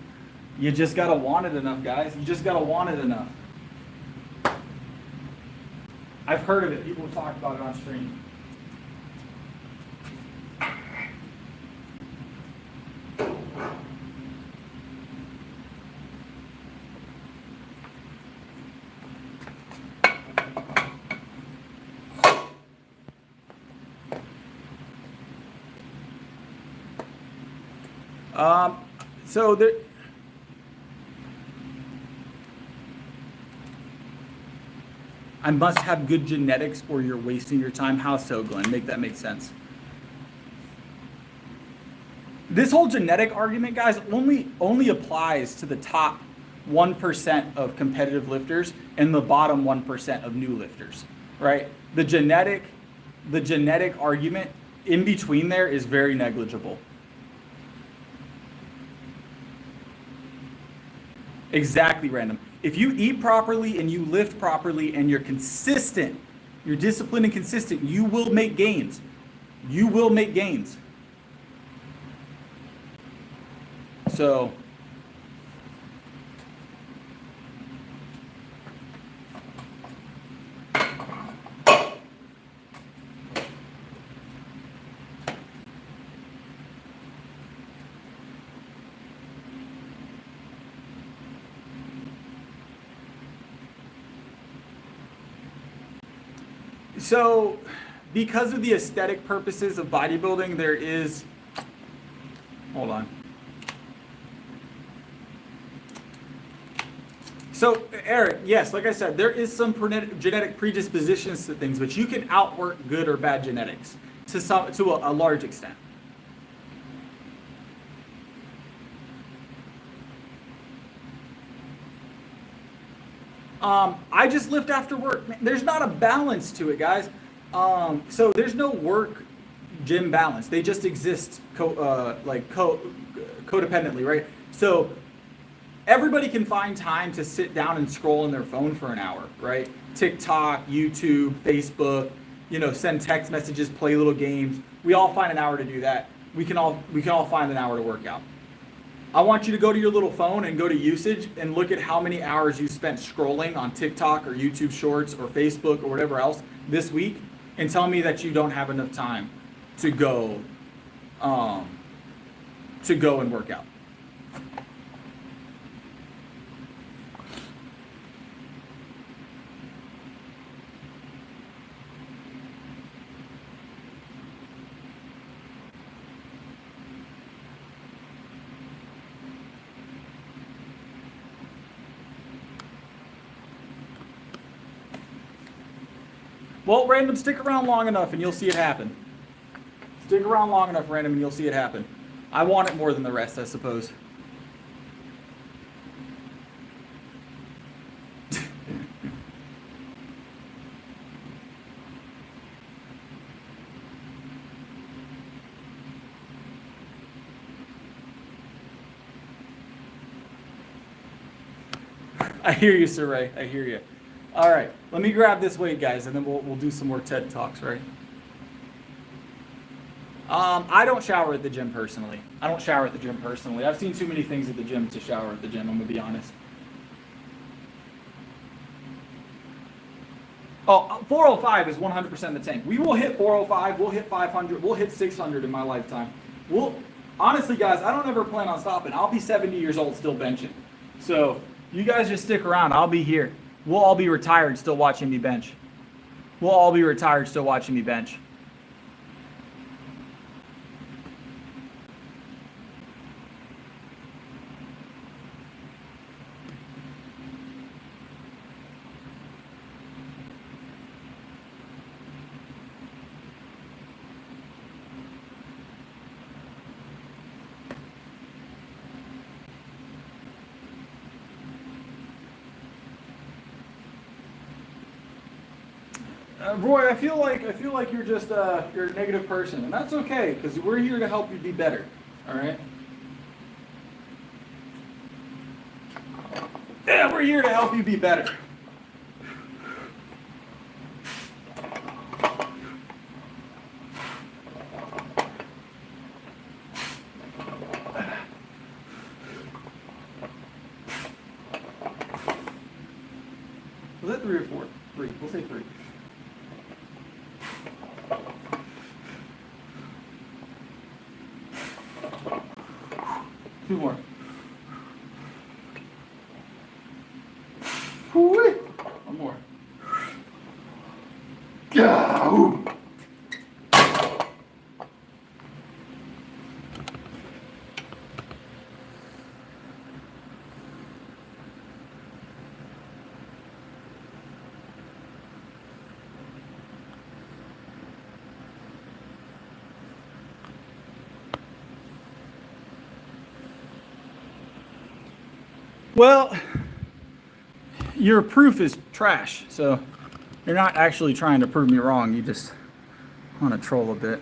S1: You just gotta want it enough, guys. You just gotta want it enough. I've heard of it. People have talked about it on stream. So there, I must have good genetics or you're wasting your time. How so, Glenn? Make that make sense. This whole genetic argument, guys, only applies to the top 1% of competitive lifters and the bottom 1% of new lifters, right? The genetic argument in between there is very negligible. Exactly, Random. If you eat properly and you lift properly and you're consistent, you're disciplined and consistent, you will make gains. You will make gains. So, because of the aesthetic purposes of bodybuilding, there is, hold on. So, Eric, yes, like I said, there is some genetic predispositions to things, but you can outwork good or bad genetics to a large extent. I just lift after work. There's not a balance to it, guys. So there's no work gym balance. They just exist codependently, right? So everybody can find time to sit down and scroll on their phone for an hour, right? TikTok, YouTube, Facebook, send text messages, play little games. We all find an hour to do that. We can all find an hour to work out. I want you to go to your little phone and go to usage and look at how many hours you spent scrolling on TikTok or YouTube Shorts or Facebook or whatever else this week, and tell me that you don't have enough time to go and work out. Well, Random, stick around long enough and you'll see it happen. Stick around long enough, Random, and you'll see it happen. I want it more than the rest, I suppose. I hear you, Sir Ray. I hear you. All right, let me grab this weight, guys, and then we'll do some more TED Talks, right? I don't shower at the gym personally. I've seen too many things at the gym to shower at the gym, I'm gonna be honest. Oh, 405 is 100% the tank. We will hit 405, we'll hit 500, we'll hit 600 in my lifetime. Honestly, guys, I don't ever plan on stopping. I'll be 70 years old still benching. So you guys just stick around. I'll be here. We'll all be retired still watching me bench. Roy, I feel like you're just you're a negative person, and that's okay because we're here to help you be better. All right. Yeah, we're here to help you be better. Was that 3 or 4? 3. We'll say 3. Two more. One more. Go. Well, your proof is trash, so you're not actually trying to prove me wrong. You just want to troll a bit.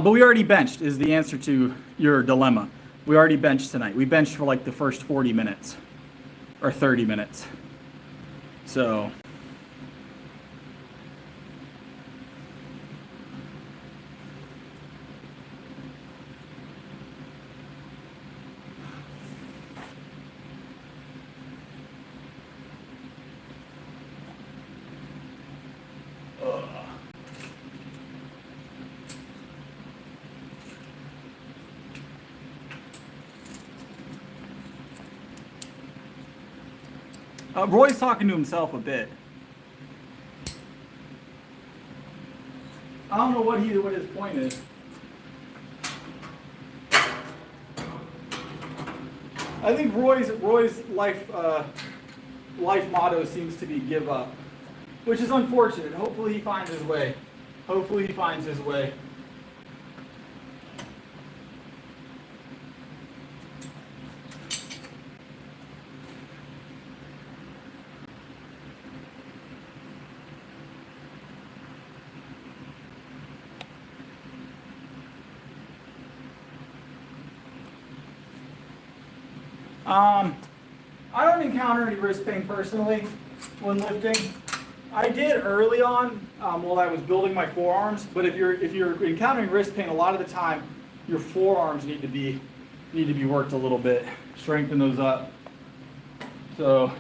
S1: But we already benched is the answer to your dilemma. We already benched tonight. We benched for like the first 40 minutes or 30 minutes. So Roy's talking to himself a bit. I don't know what his point is. I think Roy's life motto seems to be give up, which is unfortunate. Hopefully he finds his way. I don't encounter any wrist pain personally when lifting. I did early on while I was building my forearms, but if you're encountering wrist pain, a lot of the time your forearms need to be worked a little bit, strengthen those up. So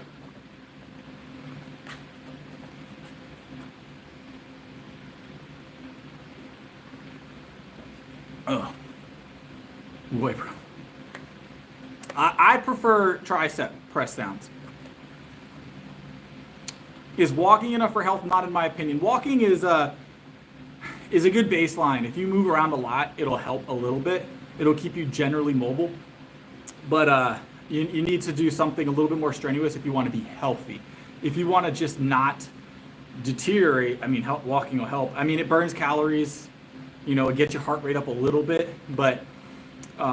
S1: boy, bro. I prefer tricep press downs. Is walking enough for health? Not in my opinion. Walking is a good baseline. If you move around a lot, it'll help a little bit. It'll keep you generally mobile. But you need to do something a little bit more strenuous if you want to be healthy. If you want to just not deteriorate, I mean, walking will help. I mean, it burns calories. You know, it gets your heart rate up a little bit, but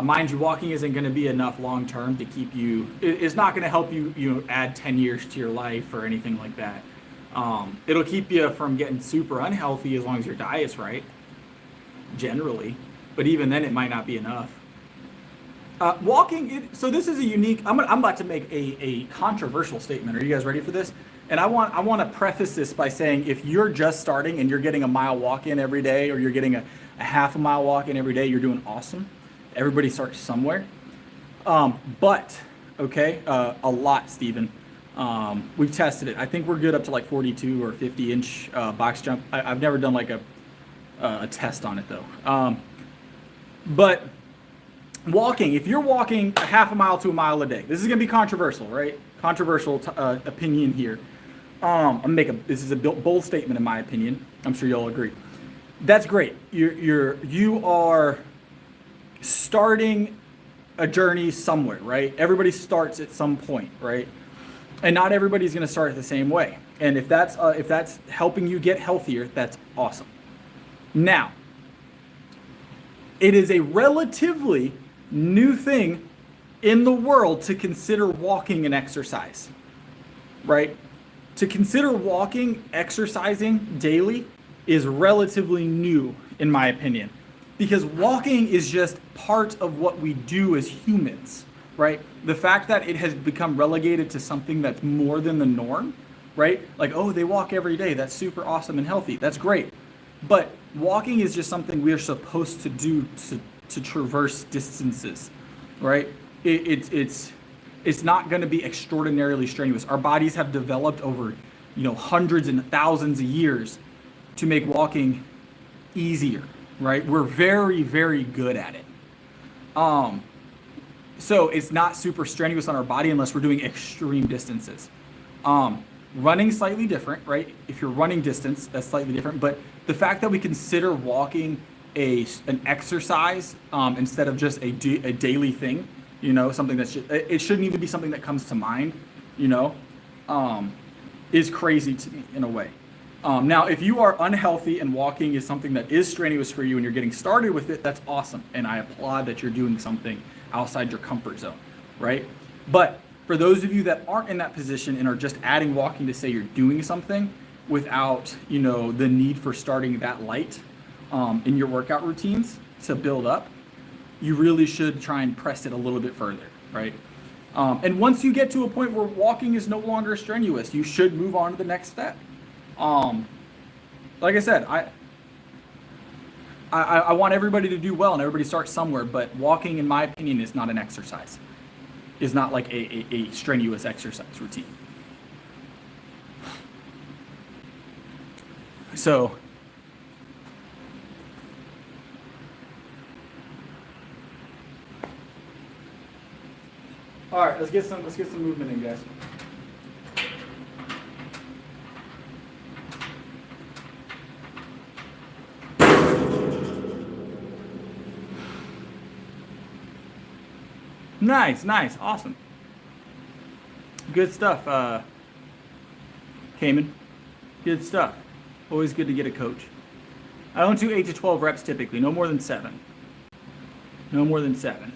S1: mind you, walking isn't going to be enough long term to keep you. It's not going to help you, add 10 years to your life or anything like that. It'll keep you from getting super unhealthy as long as your diet's right, generally. But even then, it might not be enough. Walking, so this is a unique, I'm about to make a controversial statement. Are you guys ready for this? And I want to preface this by saying, if you're just starting and you're getting a mile walk in every day, or you're getting a half a mile walk in every day, you're doing awesome. Everybody starts somewhere. But, okay, a lot, Steven. We've tested it. I think we're good up to like 42 or 50 inch box jump. I've never done like a test on it though. But walking, if you're walking a half a mile to a mile a day, this is going to be controversial, right? Controversial opinion here. This is a bold statement in my opinion. I'm sure you'll agree. That's great. You are starting a journey somewhere, right? Everybody starts at some point, right? And not everybody's going to start the same way. And if that's helping you get healthier, that's awesome. Now, it is a relatively new thing in the world to consider walking an exercise, right? To consider walking, exercising daily is relatively new in my opinion, because walking is just part of what we do as humans, right? The fact that it has become relegated to something that's more than the norm, right? Like, oh, they walk every day. That's super awesome and healthy. That's great. But walking is just something we are supposed to do to traverse distances, right? It's not going to be extraordinarily strenuous. Our bodies have developed over, hundreds and thousands of years to make walking easier, right? We're very, very good at it. So it's not super strenuous on our body unless we're doing extreme distances. Running slightly different, right? If you're running distance, that's slightly different. But the fact that we consider walking an exercise instead of just a daily thing, something that's it shouldn't even be something that comes to mind, is crazy to me in a way. Now, if you are unhealthy and walking is something that is strenuous for you and you're getting started with it, that's awesome. And I applaud that you're doing something outside your comfort zone, right? But for those of you that aren't in that position and are just adding walking to say you're doing something without, the need for starting that light in your workout routines to build up, you really should try and press it a little bit further, right? And once you get to a point where walking is no longer strenuous, you should move on to the next step. Like I said, I want everybody to do well and everybody start somewhere, but walking, in my opinion, is not an exercise. Is not like a strenuous exercise routine. So, all right, let's get some movement in, guys. Nice, awesome. Good stuff, Cayman. Good stuff. Always good to get a coach. I don't do 8 to 12 reps typically, no more than 7. No more than 7.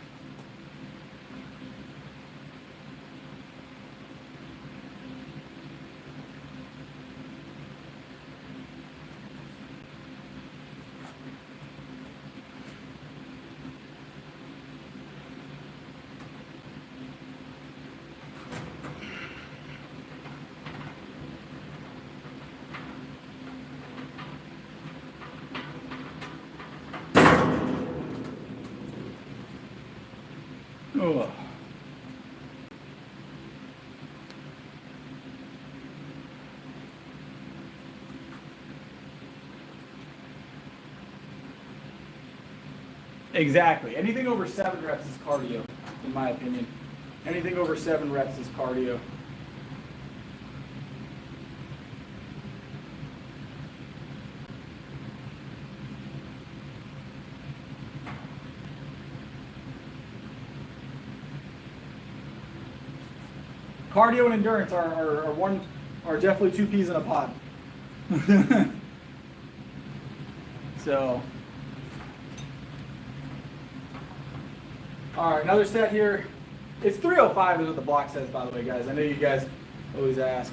S1: Oh. Exactly. Anything over 7 reps is cardio, in my opinion. Anything over 7 reps is cardio. Cardio and endurance are definitely 2 peas in a pod. So, all right, another set here. It's 305 is what the block says, by the way, guys. I know you guys always ask.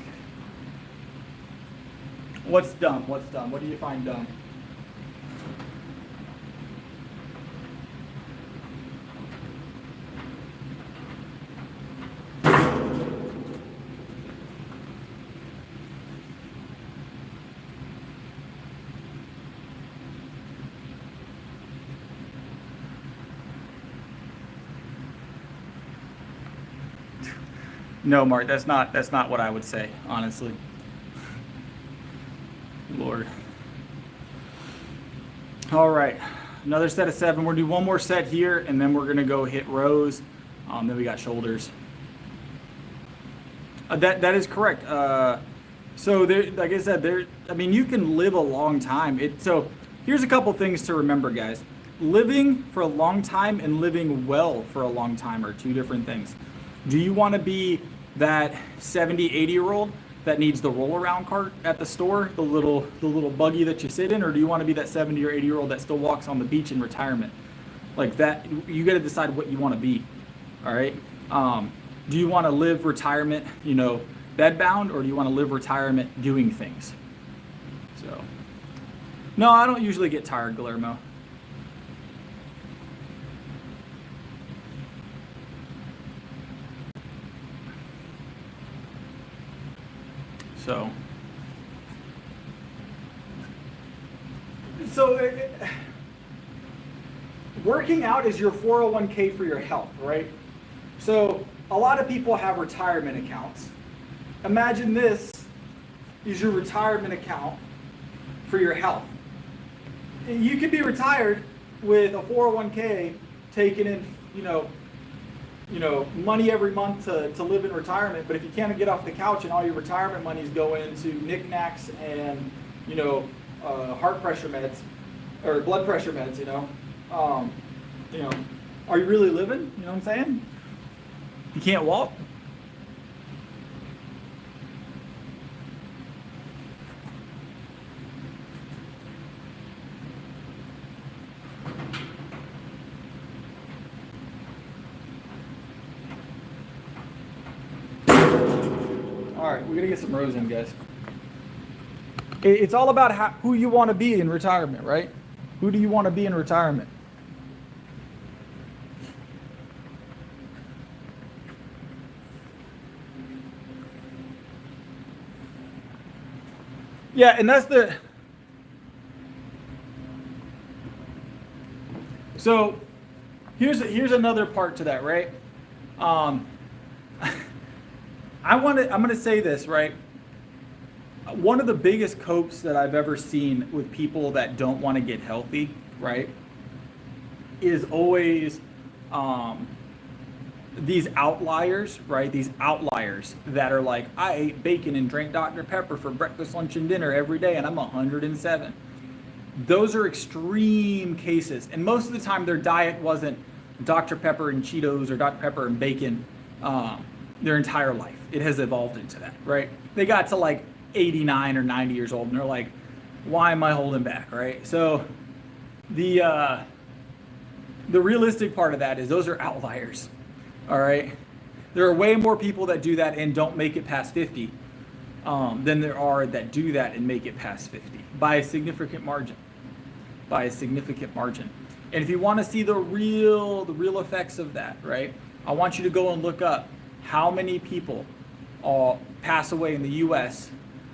S1: What's dumb? What's dumb? What do you find dumb? No, Mark, that's not what I would say, honestly. Lord. All right, another set of 7. We're gonna do one more set here, and then we're gonna go hit rows. Then we got shoulders. That is correct. So there, like I said, I mean, you can live a long time. So here's a couple things to remember, guys. Living for a long time and living well for a long time are two different things. Do you want to be that 70, 80-year-old that needs the roll around cart at the store, the little buggy that you sit in, or do you want to be that 70 or 80-year-old that still walks on the beach in retirement? Like that, you got to decide what you want to be. All right. Do you want to live retirement, bedbound, or do you want to live retirement doing things? So, no, I don't usually get tired, Guillermo. So working out is your 401k for your health, right? So a lot of people have retirement accounts. Imagine this is your retirement account for your health. You could be retired with a 401k taking in, money every month to live in retirement, but if you can't get off the couch and all your retirement money is going into knickknacks and, heart pressure meds or blood pressure meds, are you really living? You know what I'm saying? You can't walk. All right, we're gonna get some rows in, guys. It's all about who you want to be in retirement, right? Who do you want to be in retirement? Yeah, and that's so here's another part to that, right? I'm gonna say this, right? One of the biggest copes that I've ever seen with people that don't want to get healthy, right, is always these outliers, right? These outliers that are like, I ate bacon and drank Dr. Pepper for breakfast, lunch, and dinner every day, and I'm 107. Those are extreme cases, and most of the time their diet wasn't Dr. Pepper and Cheetos or Dr. Pepper and bacon their entire life. It has evolved into that, right? They got to like 89 or 90 years old, and they're like, why am I holding back, right? So the realistic part of that is those are outliers, all right? There are way more people that do that and don't make it past 50 than there are that do that and make it past 50 by a significant margin. And if you want to see the real effects of that, right? I want you to go and look up how many people pass away in the U.S.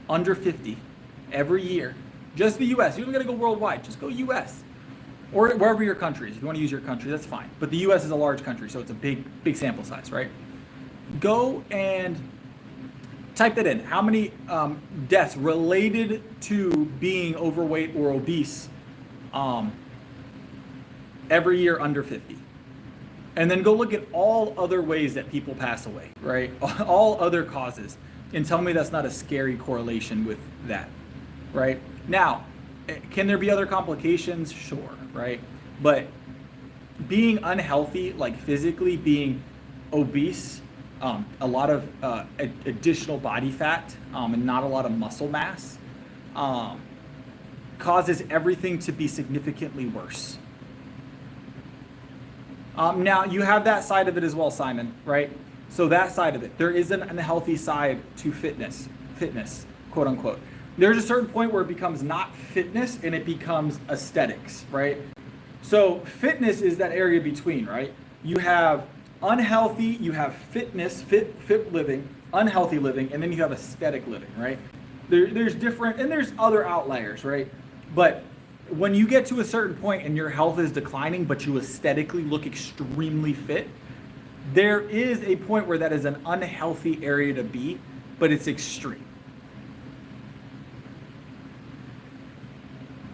S1: under 50 every year. Just the U.S. You don't got to go worldwide. Just go U.S. or wherever your country is. If you want to use your country, that's fine. But the U.S. is a large country, so it's a big sample size, right? Go and type that in. How many deaths related to being overweight or obese every year under 50? And then go look at all other ways that people pass away, right? All other causes. And tell me that's not a scary correlation with that, right? Now, can there be other complications? Sure, right? But being unhealthy, like physically being obese, a lot of additional body fat and not a lot of muscle mass causes everything to be significantly worse. Now, you have that side of it as well, Simon, right? So that side of it, there is an unhealthy side to fitness, quote unquote. There's a certain point where it becomes not fitness and it becomes aesthetics, right? So fitness is that area between, right? You have unhealthy, you have fitness, fit living, unhealthy living, and then you have aesthetic living, right? There's different, and there's other outliers, right? But when you get to a certain point and your health is declining, but you aesthetically look extremely fit, there is a point where that is an unhealthy area to be, but it's extreme.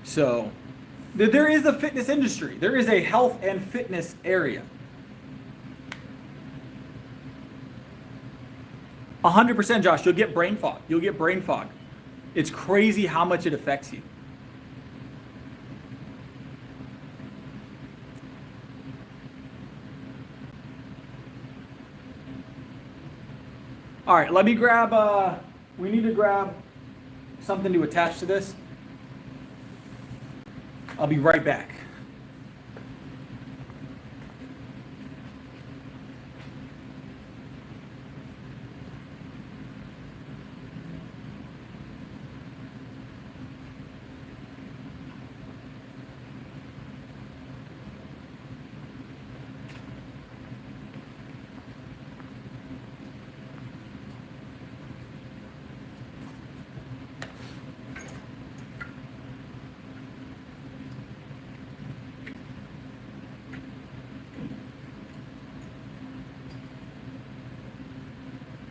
S1: So there is a fitness industry. There is a health and fitness area. 100%, Josh, you'll get brain fog. You'll get brain fog. It's crazy how much it affects you. All right, let me grab, we need to grab something to attach to this. I'll be right back.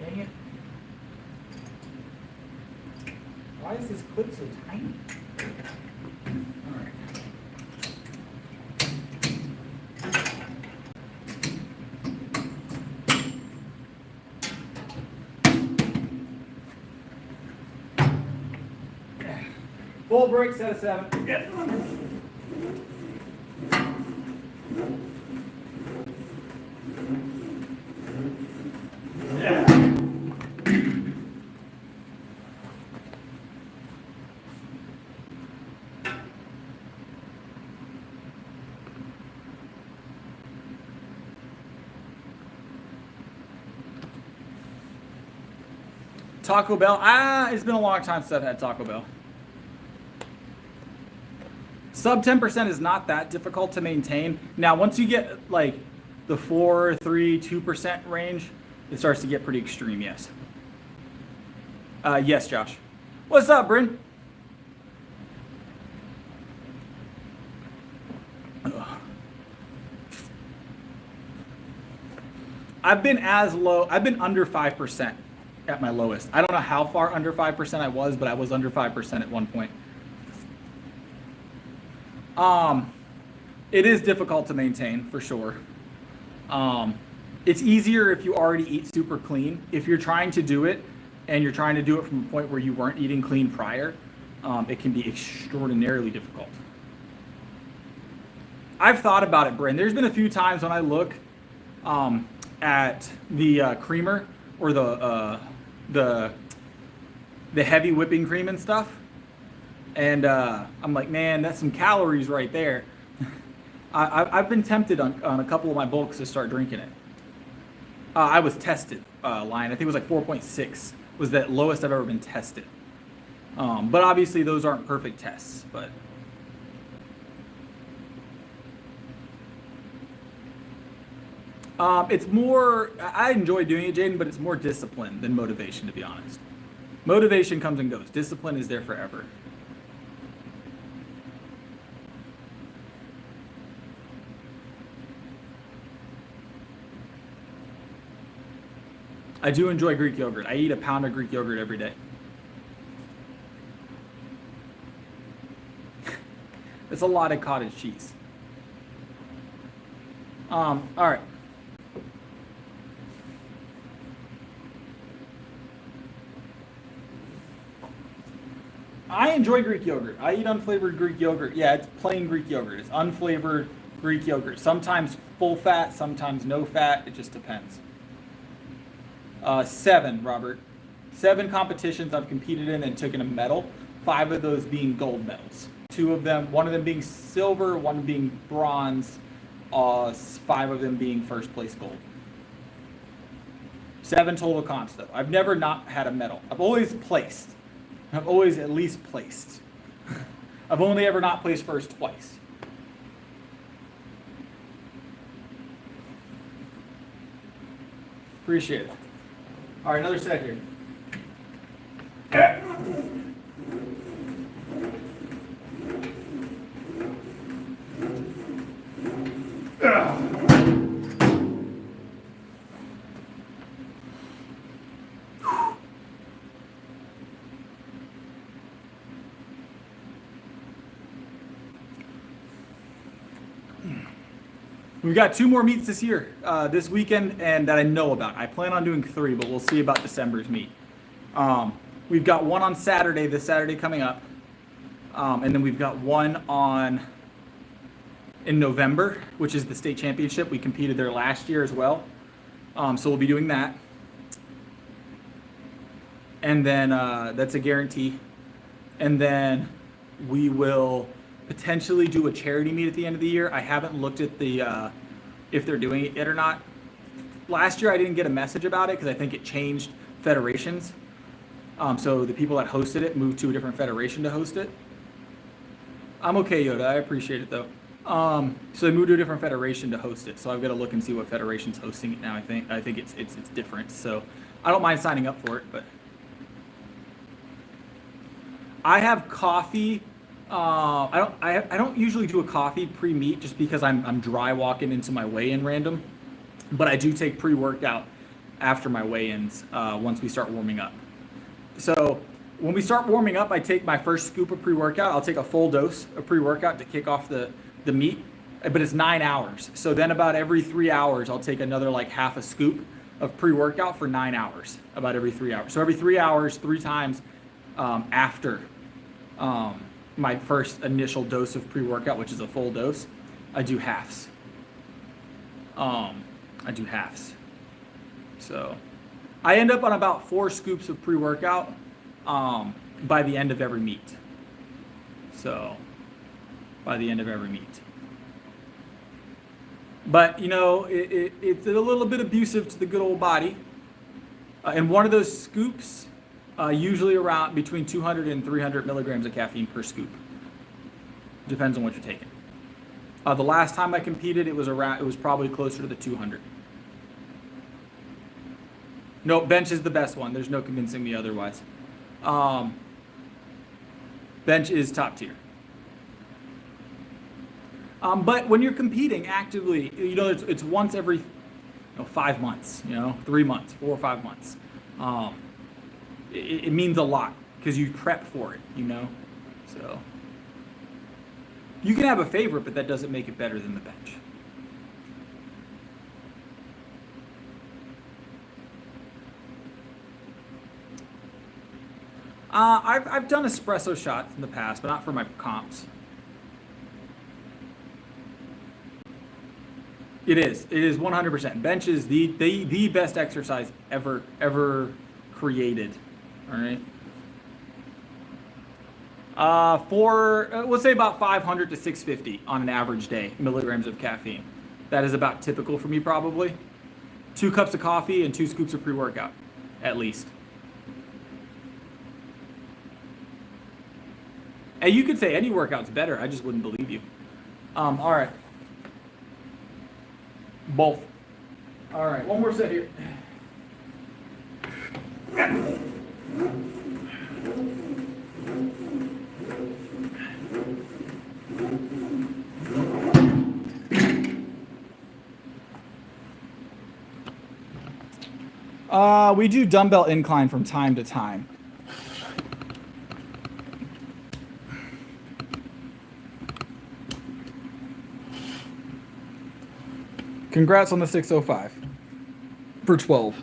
S1: Dang it. Why is this clip so tiny? All right. Full break, set of 7. Yes. Taco Bell. It's been a long time since I've had Taco Bell. Sub 10% is not that difficult to maintain. Now, once you get like the 4, 3, 2% range, it starts to get pretty extreme, yes. Yes, Josh. What's up, Bryn? I've been under 5% at my lowest. I don't know how far under 5% I was, but I was under 5% at one point. It is difficult to maintain for sure. It's easier if you already eat super clean. If you're trying to do it and you're trying to do it from a point where you weren't eating clean prior, it can be extraordinarily difficult. I've thought about it, Bryn. There's been a few times when I look at the creamer or the heavy whipping cream and stuff, and I'm like, man, that's some calories right there. I've been tempted on a couple of my bulks to start drinking it. I was tested, Lion. I think it was like 4.6 was the lowest I've ever been tested. But obviously those aren't perfect tests, but. It's more, I enjoy doing it, Jaden, but it's more discipline than motivation, to be honest. Motivation comes and goes. Discipline is there forever. I do enjoy Greek yogurt. I eat a pound of Greek yogurt every day. It's a lot of cottage cheese. All right. I enjoy Greek yogurt. I eat unflavored Greek yogurt. Yeah, it's plain Greek yogurt. It's unflavored Greek yogurt. Sometimes full fat, sometimes no fat. It just depends. 7, Robert. 7 competitions I've competed in and taken a medal. 5 of those being gold medals. 2 of them, 1 of them being silver, 1 being bronze, 5 of them being first place gold. 7 total comps though. I've never not had a medal. I've always placed. I've always at least placed. I've only ever not placed first twice. Appreciate it. All right, another set here. We've got 2 more meets this year, this weekend, and that I know about. I plan on doing 3, but we'll see about December's meet. We've got one on Saturday, this Saturday coming up, and then we've got one in November, which is the state championship. We competed there last year as well, so we'll be doing that. And then that's a guarantee. And then we will potentially do a charity meet at the end of the year. I haven't looked at the if they're doing it yet or not. Last year I didn't get a message about it because I think it changed federations. So the people that hosted it moved to a different federation to host it. I'm okay, Yoda. I appreciate it though. So they moved to a different federation to host it. So I've got to look and see what federation's hosting it now. I think it's different. So I don't mind signing up for it, but I have coffee. I don't usually do a coffee pre-meet just because I'm dry walking into my weigh-in random, but I do take pre-workout after my weigh-ins once we start warming up. So when we start warming up, I take my first scoop of pre-workout. I'll take a full dose of pre-workout to kick off the meet, but it's 9 hours. So then about every 3 hours, I'll take another like half a scoop of pre-workout for 9 hours, about every 3 hours. So every 3 hours, 3 times after my first initial dose of pre-workout, which is a full dose, I do halves. So I end up on about 4 scoops of pre-workout by the end of every meet. So by the end of every meet. But you know, it's a little bit abusive to the good old body. And one of those scoops, usually around between 200 and 300 milligrams of caffeine per scoop. Depends on what you're taking. The last time I competed, it was probably closer to the 200. No, bench is the best one. There's no convincing me otherwise. Bench is top tier. But when you're competing actively, you know, it's once every 5 months, 3 months, 4 or 5 months. It means a lot because you prep for it, So you can have a favorite, but that doesn't make it better than the bench. I've done espresso shots in the past, but not for my comps. It is 100%. Bench is the best exercise ever created. All right. Let's say about 500 to 650 on an average day, milligrams of caffeine. That is about typical for me, probably. 2 cups of coffee and 2 scoops of pre-workout, at least. And you could say any workout's better. I just wouldn't believe you. All right. Both. All right, one more set here. We do dumbbell incline from time to time. Congrats on the 605 for 12.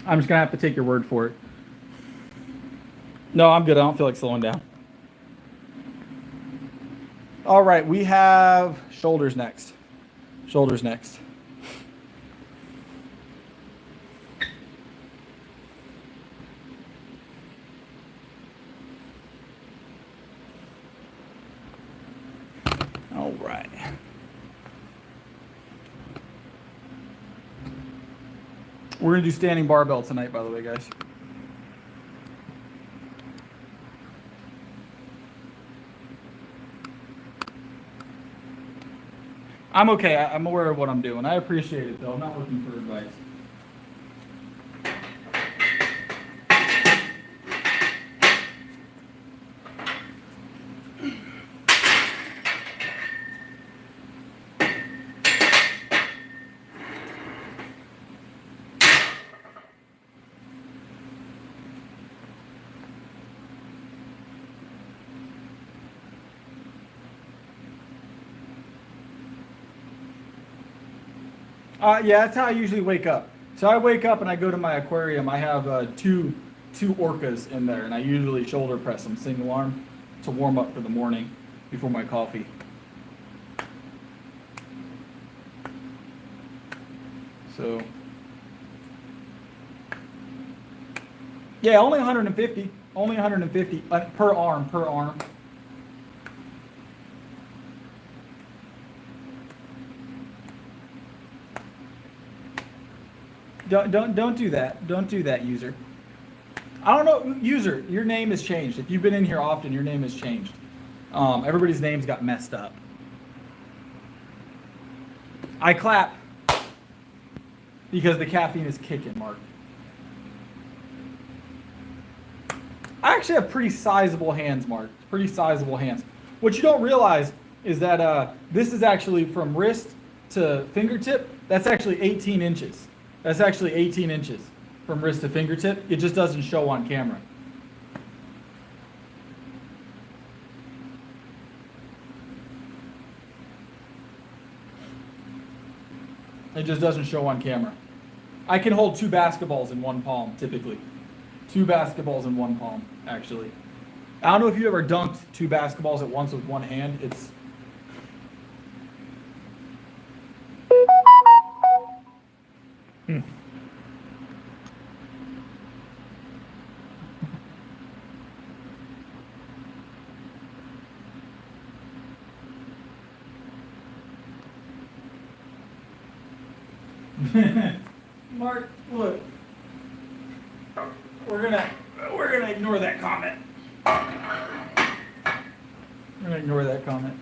S1: I'm just going to have to take your word for it. No, I'm good. I don't feel like slowing down. All right, we have shoulders next. Shoulders next. All right. We're going to do standing barbell tonight, by the way, guys. I'm okay. I'm aware of what I'm doing. I appreciate it, though. I'm not looking for advice. Yeah, that's how I usually wake up. So I wake up and I go to my aquarium. I have two orcas in there, and I usually shoulder press them single arm to warm up for the morning before my coffee. So yeah, only 150. Only 150 per arm. Don't do that. Don't do that, user. I don't know, user. Your name has changed. If you've been in here often, your name has changed. Everybody's names got messed up. I clap because the caffeine is kicking, Mark. I actually have pretty sizable hands, Mark. Pretty sizable hands. What you don't realize is that this is actually from wrist to fingertip. That's actually 18 inches. That's actually 18 inches from wrist to fingertip. It just doesn't show on camera. It just doesn't show on camera. I can hold 2 basketballs in one palm, typically. 2 basketballs in one palm, actually. I don't know if you ever dunked 2 basketballs at once with one hand. It's... Mark, look. We're gonna ignore that comment. We're gonna ignore that comment.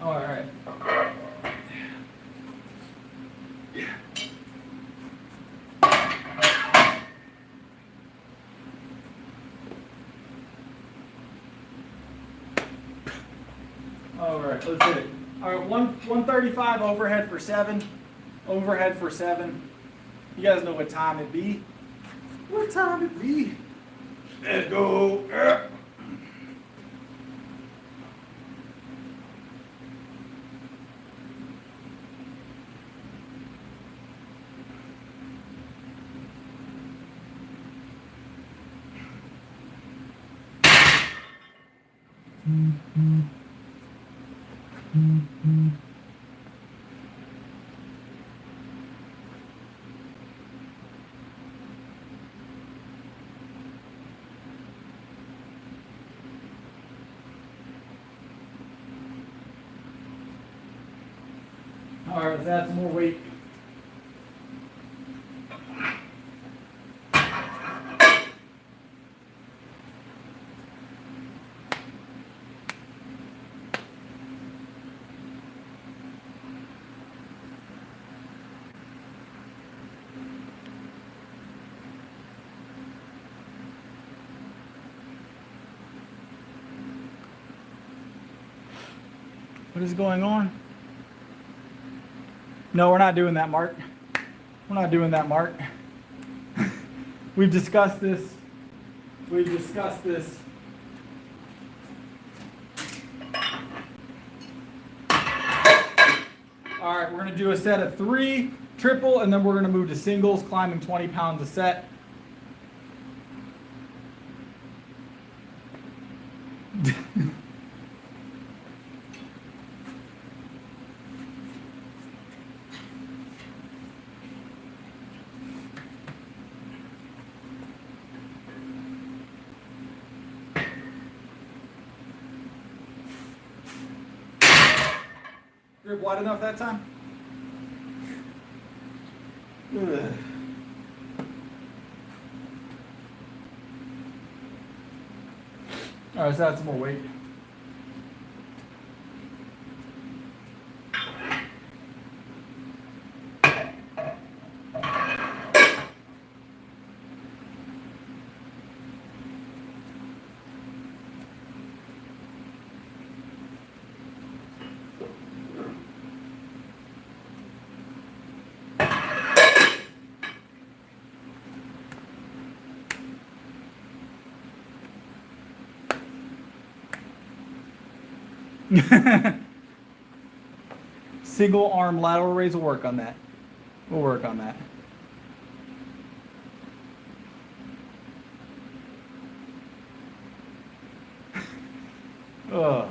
S1: All right. All right, let's hit it. All right, 135 overhead for 7. Overhead for 7. You guys know what time it be. What time it be? Let's go. All right, let's add some more weight. What is going on? No, we're not doing that, Mark. We're not doing that, Mark. We've discussed this. We've discussed this. All right, we're going to do a set of 3 triple, and then we're going to move to singles, climbing 20 pounds a set. Grip wide enough that time? Ugh. All right, let's add some more weight. Single arm lateral raise will work on that. We'll work on that. Ugh.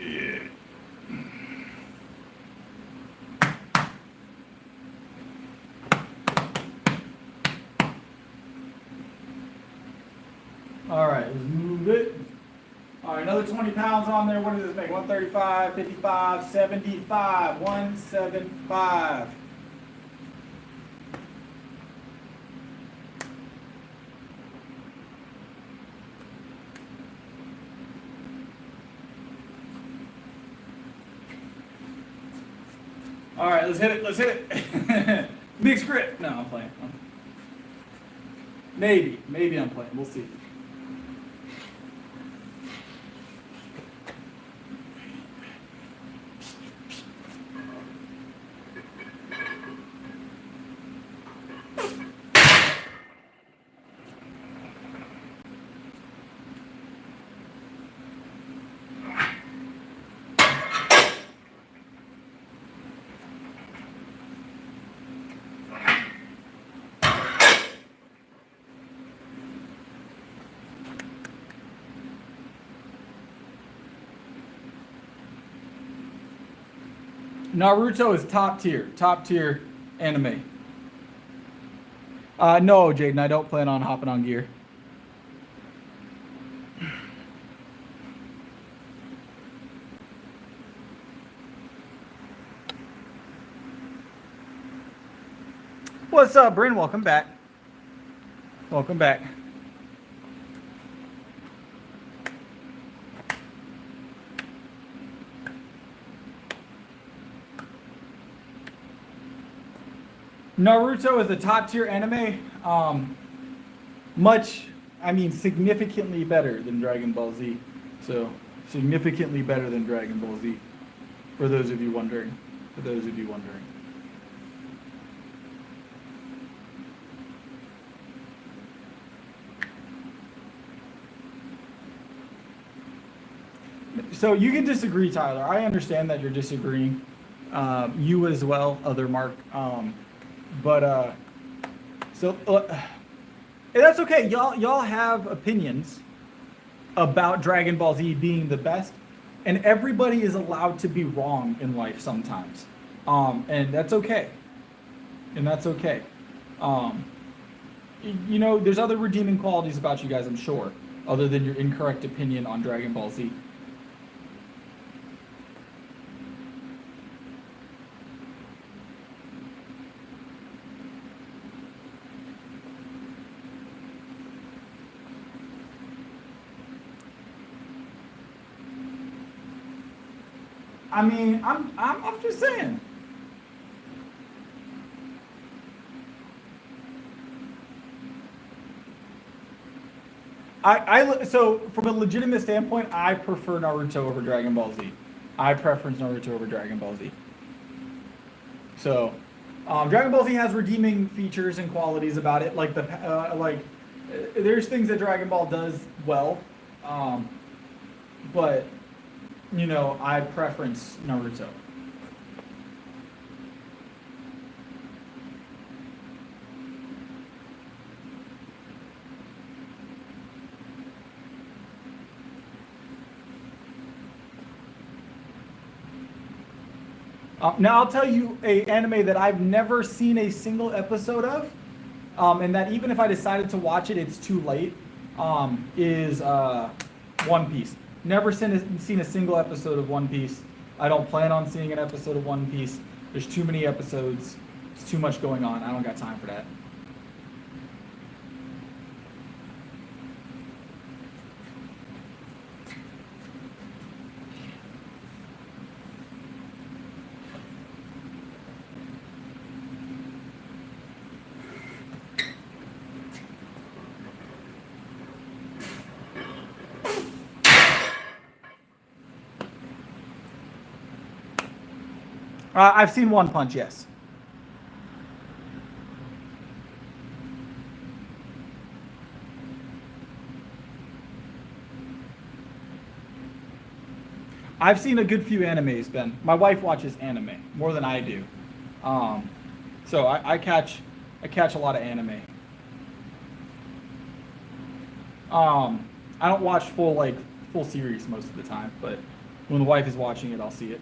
S1: Yeah. All right, let's move it. All right, another 20 pounds on there. What does this make? 135, 55, 75, 175. All right, let's hit it. Let's hit it. Mixed grip. No, I'm playing. Maybe I'm playing. We'll see. Naruto is top tier anime. No, Jaden, I don't plan on hopping on gear. What's up, Bryn? Welcome back. Welcome back. Naruto is a top tier anime. Significantly better than Dragon Ball Z. So, significantly better than Dragon Ball Z. For those of you wondering. So you can disagree, Tyler. I understand that you're disagreeing. You as well, other Mark. That's okay. Y'all have opinions about Dragon Ball Z being the best, and everybody is allowed to be wrong in life sometimes, and that's okay. There's other redeeming qualities about you guys, I'm sure, other than your incorrect opinion on Dragon Ball Z. I mean, I'm just saying. So from a legitimate standpoint, I prefer Naruto over Dragon Ball Z. I preference Naruto over Dragon Ball Z. So, Dragon Ball Z has redeeming features and qualities about it, like there's things that Dragon Ball does well, but I preference Naruto. Now I'll tell you a anime that I've never seen a single episode of, and that even if I decided to watch it, it's too late, is One Piece. Never seen a single episode of One Piece. I don't plan on seeing an episode of One Piece. There's too many episodes. It's too much going on. I don't got time for that. I've seen One Punch, yes. I've seen a good few animes, Ben. My wife watches anime more than I do, so I catch a lot of anime. I don't watch full series most of the time, but when the wife is watching it, I'll see it.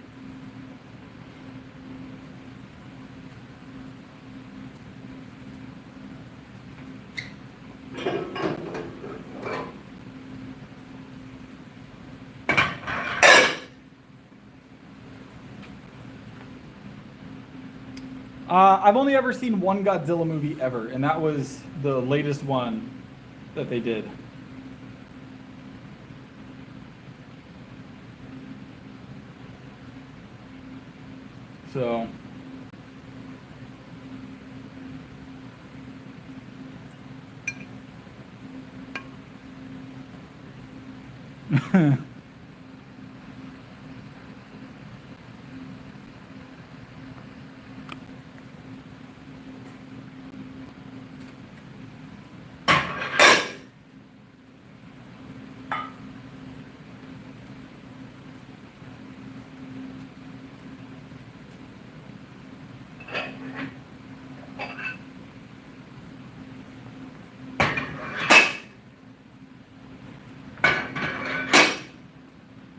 S1: I've only ever seen one Godzilla movie ever, and that was the latest one that they did. So...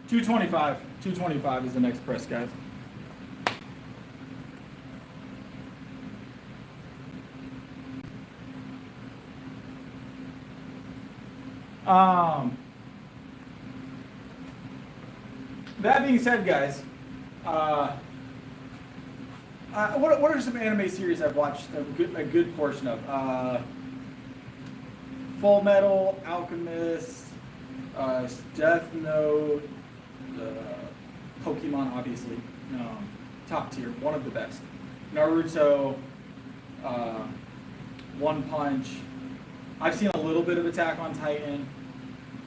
S1: $225. $225 is the next press, guys. That being said, guys, what are some anime series I've watched a good portion of? Full Metal, Alchemist, Death Note, Pokemon, obviously, top tier, one of the best. Naruto, One Punch. I've seen a little bit of Attack on Titan.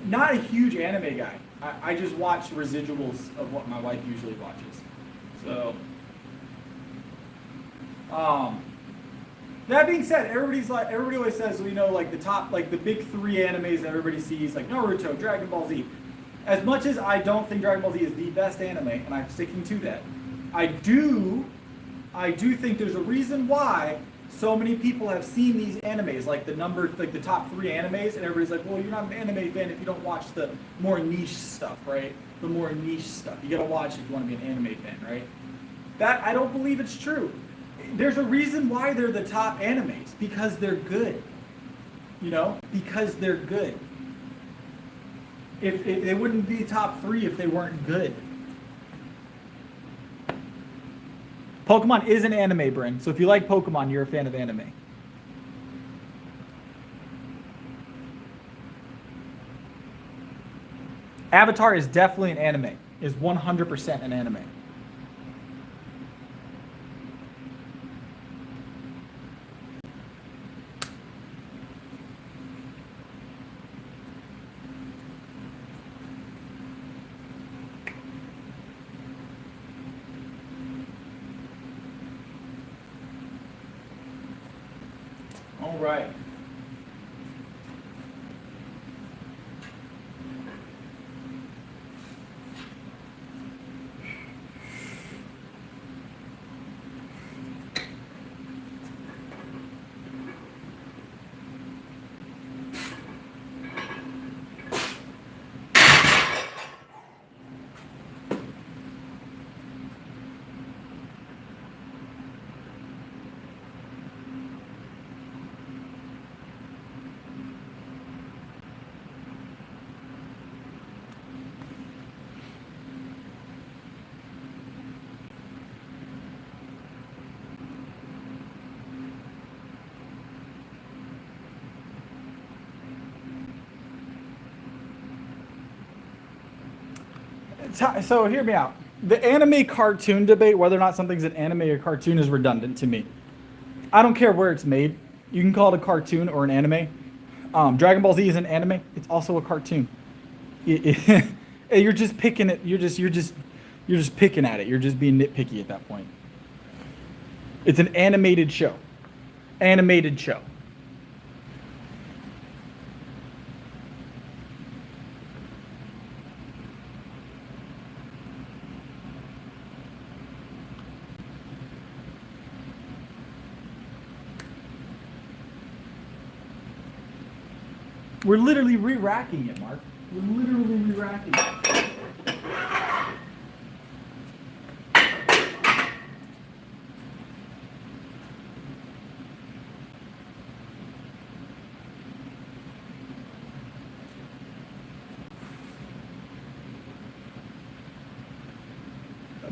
S1: Not a huge anime guy. I just watch residuals of what my wife usually watches. So, that being said, everybody always says, like the top, like the big three animes that everybody sees, like Naruto, Dragon Ball Z. As much as I don't think Dragon Ball Z is the best anime, and I'm sticking to that, I do think there's a reason why so many people have seen these animes, like the top three animes, and everybody's like, well, you're not an anime fan if you don't watch the more niche stuff, right? The more niche stuff. You gotta watch if you want to be an anime fan, right? That, I don't believe it's true. There's a reason why they're the top animes, because they're good. Because they're good. If they wouldn't be top three if they weren't good. Pokemon is an anime, Bryn. So if you like Pokemon, you're a fan of anime. Avatar is definitely an anime. Is 100% an anime. All right. So hear me out. The anime cartoon debate, whether or not something's an anime or cartoon, is redundant to me. I don't care where it's made. You can call it a cartoon or an anime. Dragon Ball Z is an anime. It's also a cartoon. You're just picking it. You're just picking at it. You're just being nitpicky at that point. It's an animated show. Animated show. We're literally re-racking it, Mark. We're literally re-racking it.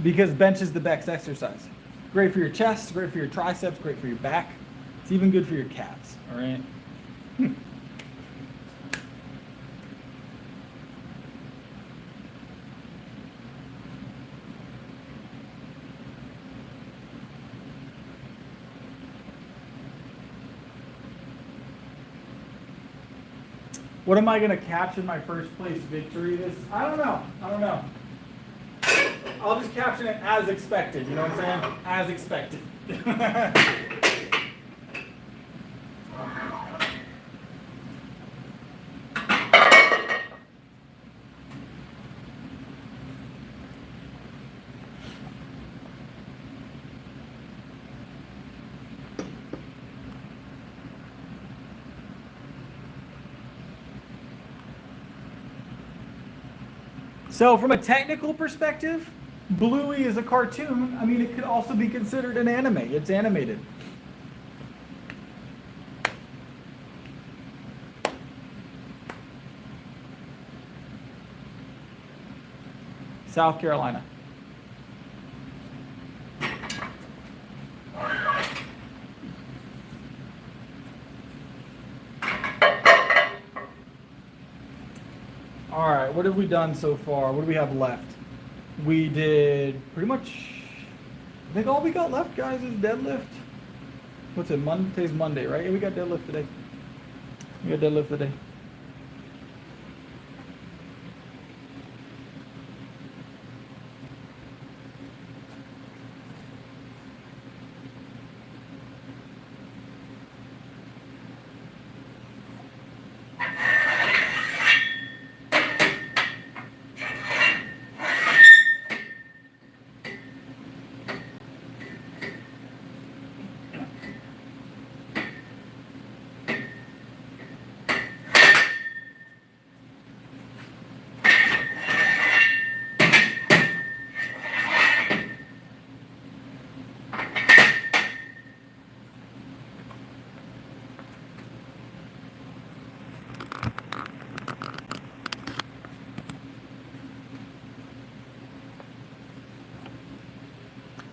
S1: Because bench is the best exercise. Great for your chest, great for your triceps, great for your back. It's even good for your calves, all right? What am I going to caption my first place victory this? I don't know. I'll just caption it as expected. You know what I'm saying? As expected. So from a technical perspective, Bluey is a cartoon. I mean, it could also be considered an anime. It's animated. South Carolina. All right, what have we done so far? What do we have left? We did pretty much, I think all we got left, guys, is deadlift. What's it, today's Monday, right? Yeah, we got deadlift today. We got deadlift today.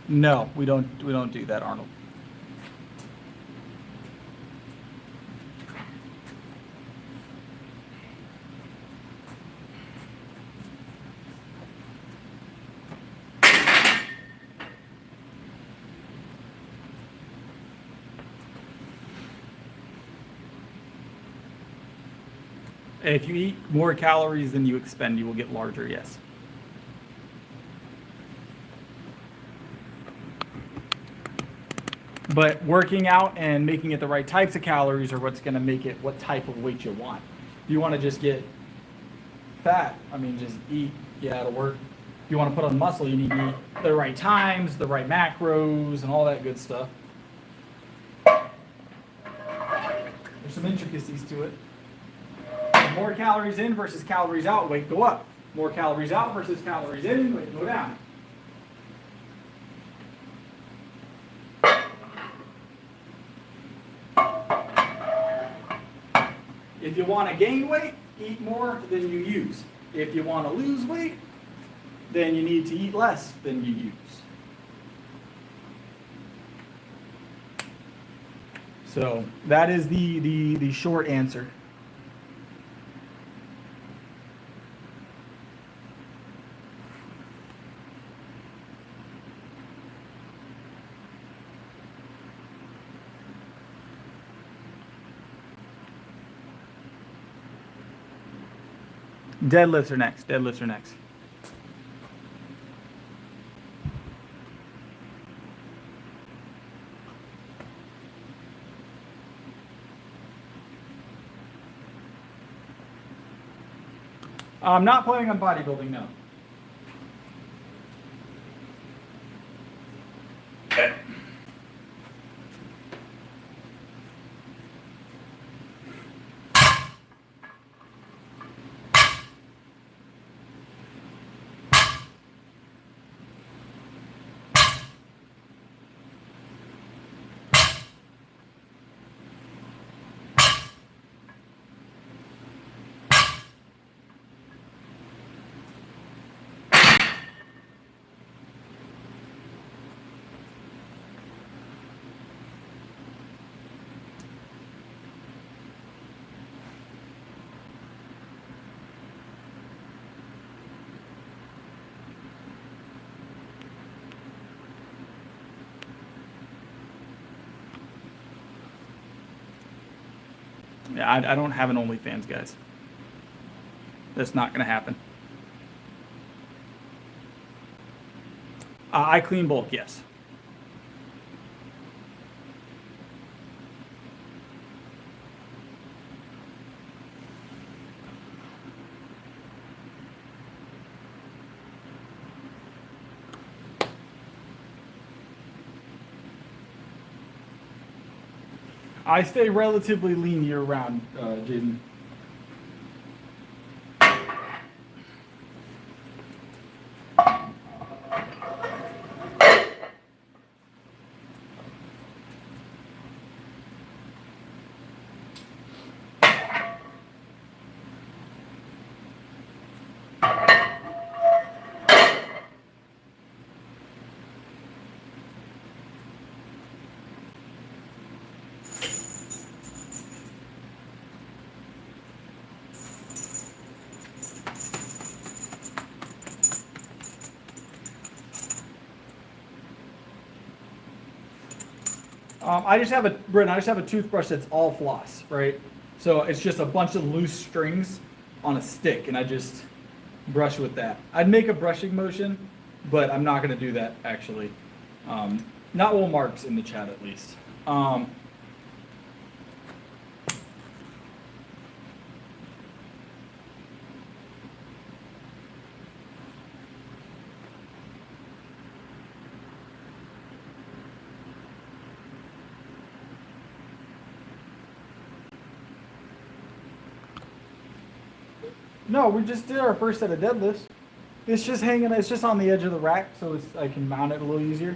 S1: No, we don't do that, Arnold. If you eat more calories than you expend, you will get larger, yes. But working out and making it the right types of calories are what's going to make it what type of weight you want. If you want to just get fat, I mean, just eat, yeah, it'll work. If you want to put on muscle, you need to eat the right times, the right macros, and all that good stuff. There's some intricacies to it. More calories in versus calories out, weight go up. More calories out versus calories in, weight go down. If you want to gain weight, eat more than you use. If you want to lose weight, then you need to eat less than you use. So that is the short answer. Deadlifts are next. Deadlifts are next. I'm not planning on bodybuilding, no. Yeah, I don't have an OnlyFans, guys. That's not going to happen. I clean bulk, yes. I stay relatively lean year round, Jaden. I just have a toothbrush that's all floss, right? So it's just a bunch of loose strings on a stick, and I just brush with that. I'd make a brushing motion, but I'm not going to do that, actually. Not while Mark's in the chat, at least. No, we just did our first set of deadlifts. It's just hanging, it's just on the edge of the rack, so I can mount it a little easier.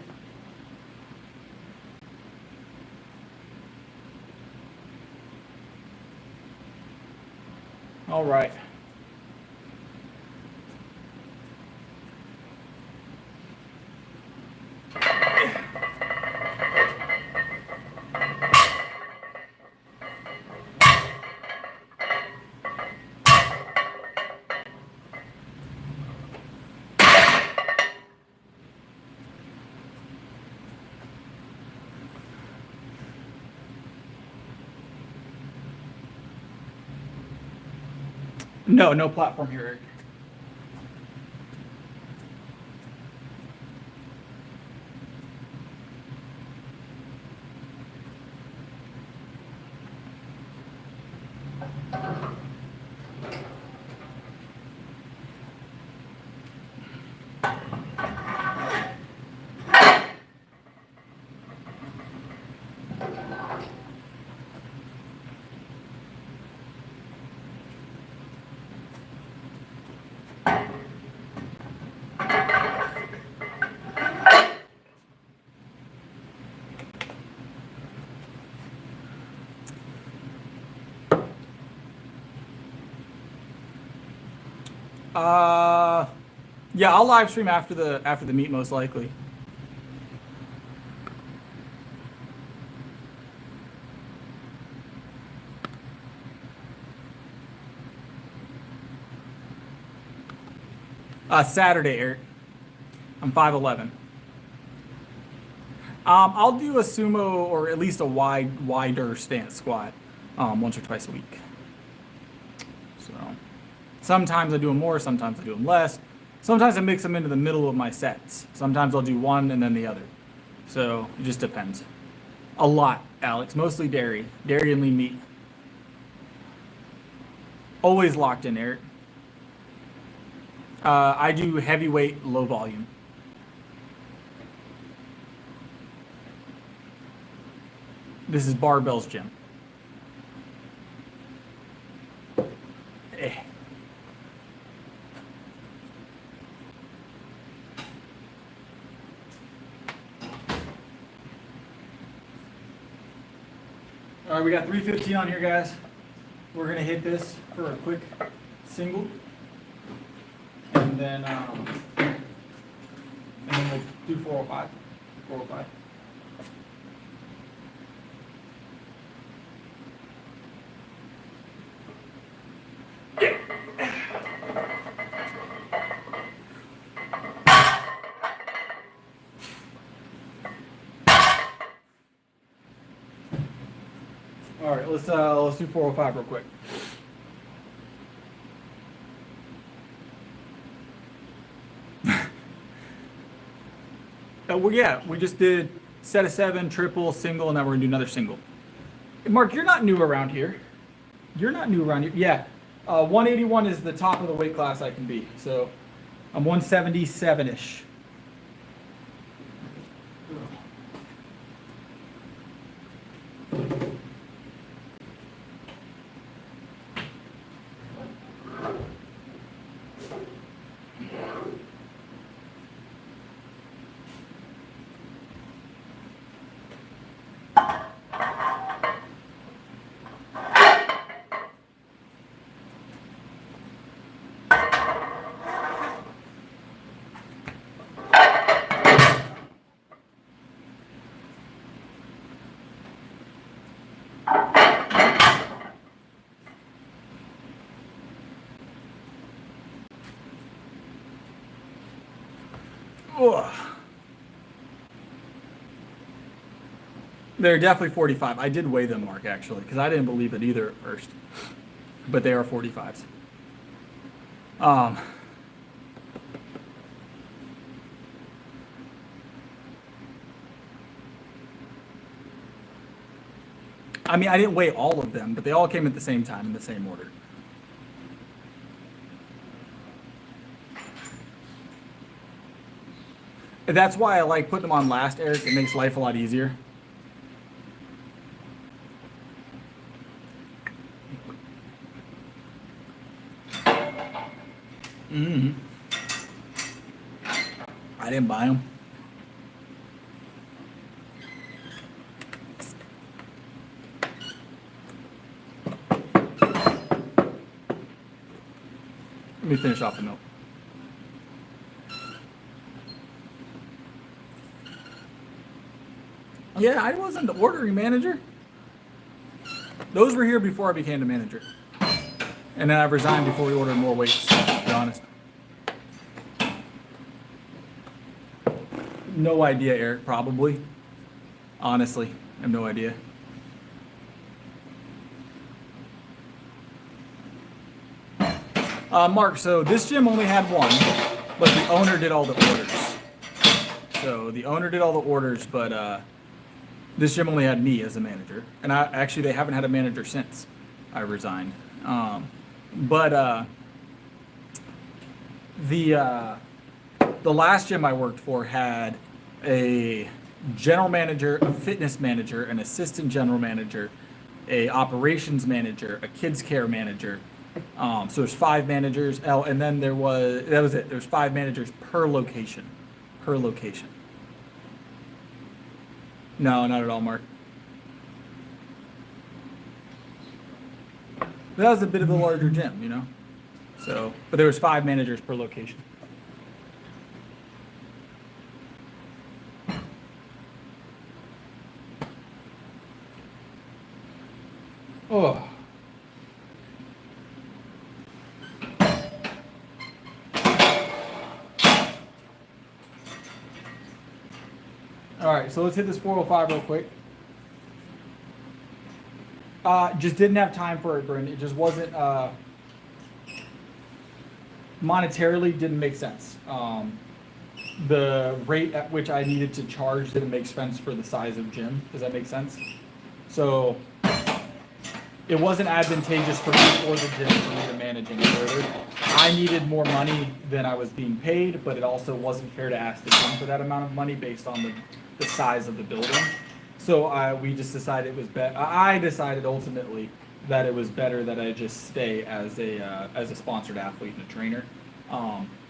S1: All right. No, no platform here, Eric. Yeah, I'll live stream after the meet, most likely. Saturday, Eric. I'm 5'11". I'll do a sumo or at least a wider stance squat once or twice a week. So Sometimes I do them more, sometimes I do them less. Sometimes I mix them into the middle of my sets. Sometimes I'll do one and then the other. So it just depends. A lot, Alex. Mostly dairy and lean meat. Always locked in, Eric. I do heavyweight, low volume. This is Barbell's gym. Eh. All right, we got 315 on here, guys. We're gonna hit this for a quick single, and then we'll do 405. 405. All right, let's do 405 real quick. Well, yeah, we just did set of 7, triple, single, and now we're gonna do another single. Mark, you're not new around here. You're not new around here. Yeah, 181 is the top of the weight class I can be. So I'm 177-ish. Ugh. They're definitely 45. I did weigh them, Mark, actually, because I didn't believe it either at first. But they are 45s. I mean, I didn't weigh all of them, but they all came at the same time in the same order. That's why I like putting them on last, Eric. It makes life a lot easier. Mm-hmm. I didn't buy them. Let me finish off the milk. Yeah, I wasn't the ordering manager. Those were here before I became the manager. And then I resigned before we ordered more weights, to be honest. No idea, Eric, probably. Honestly, I have no idea. Mark, so this gym only had one, but the owner did all the orders. So the owner did all the orders, but this gym only had me as a manager. And actually, they haven't had a manager since I resigned. The last gym I worked for had a general manager, a fitness manager, an assistant general manager, a operations manager, a kids care manager. So there's 5 managers. And then that was it. There's 5 managers per location. No, not at all, Mark. That was a bit of a larger gym, you know. So, but there was 5 managers per location. Oh. All right, so let's hit this 405 real quick. Just didn't have time for it, Bryn. It just wasn't. monetarily didn't make sense. The rate at which I needed to charge didn't make sense for the size of gym. Does that make sense? So it wasn't advantageous for me or the gym for me to manage any further. I needed more money than I was being paid, but it also wasn't fair to ask the gym for that amount of money based on the size of the building. So we just decided it was better. I decided ultimately that it was better that I just stay as a sponsored athlete and a trainer.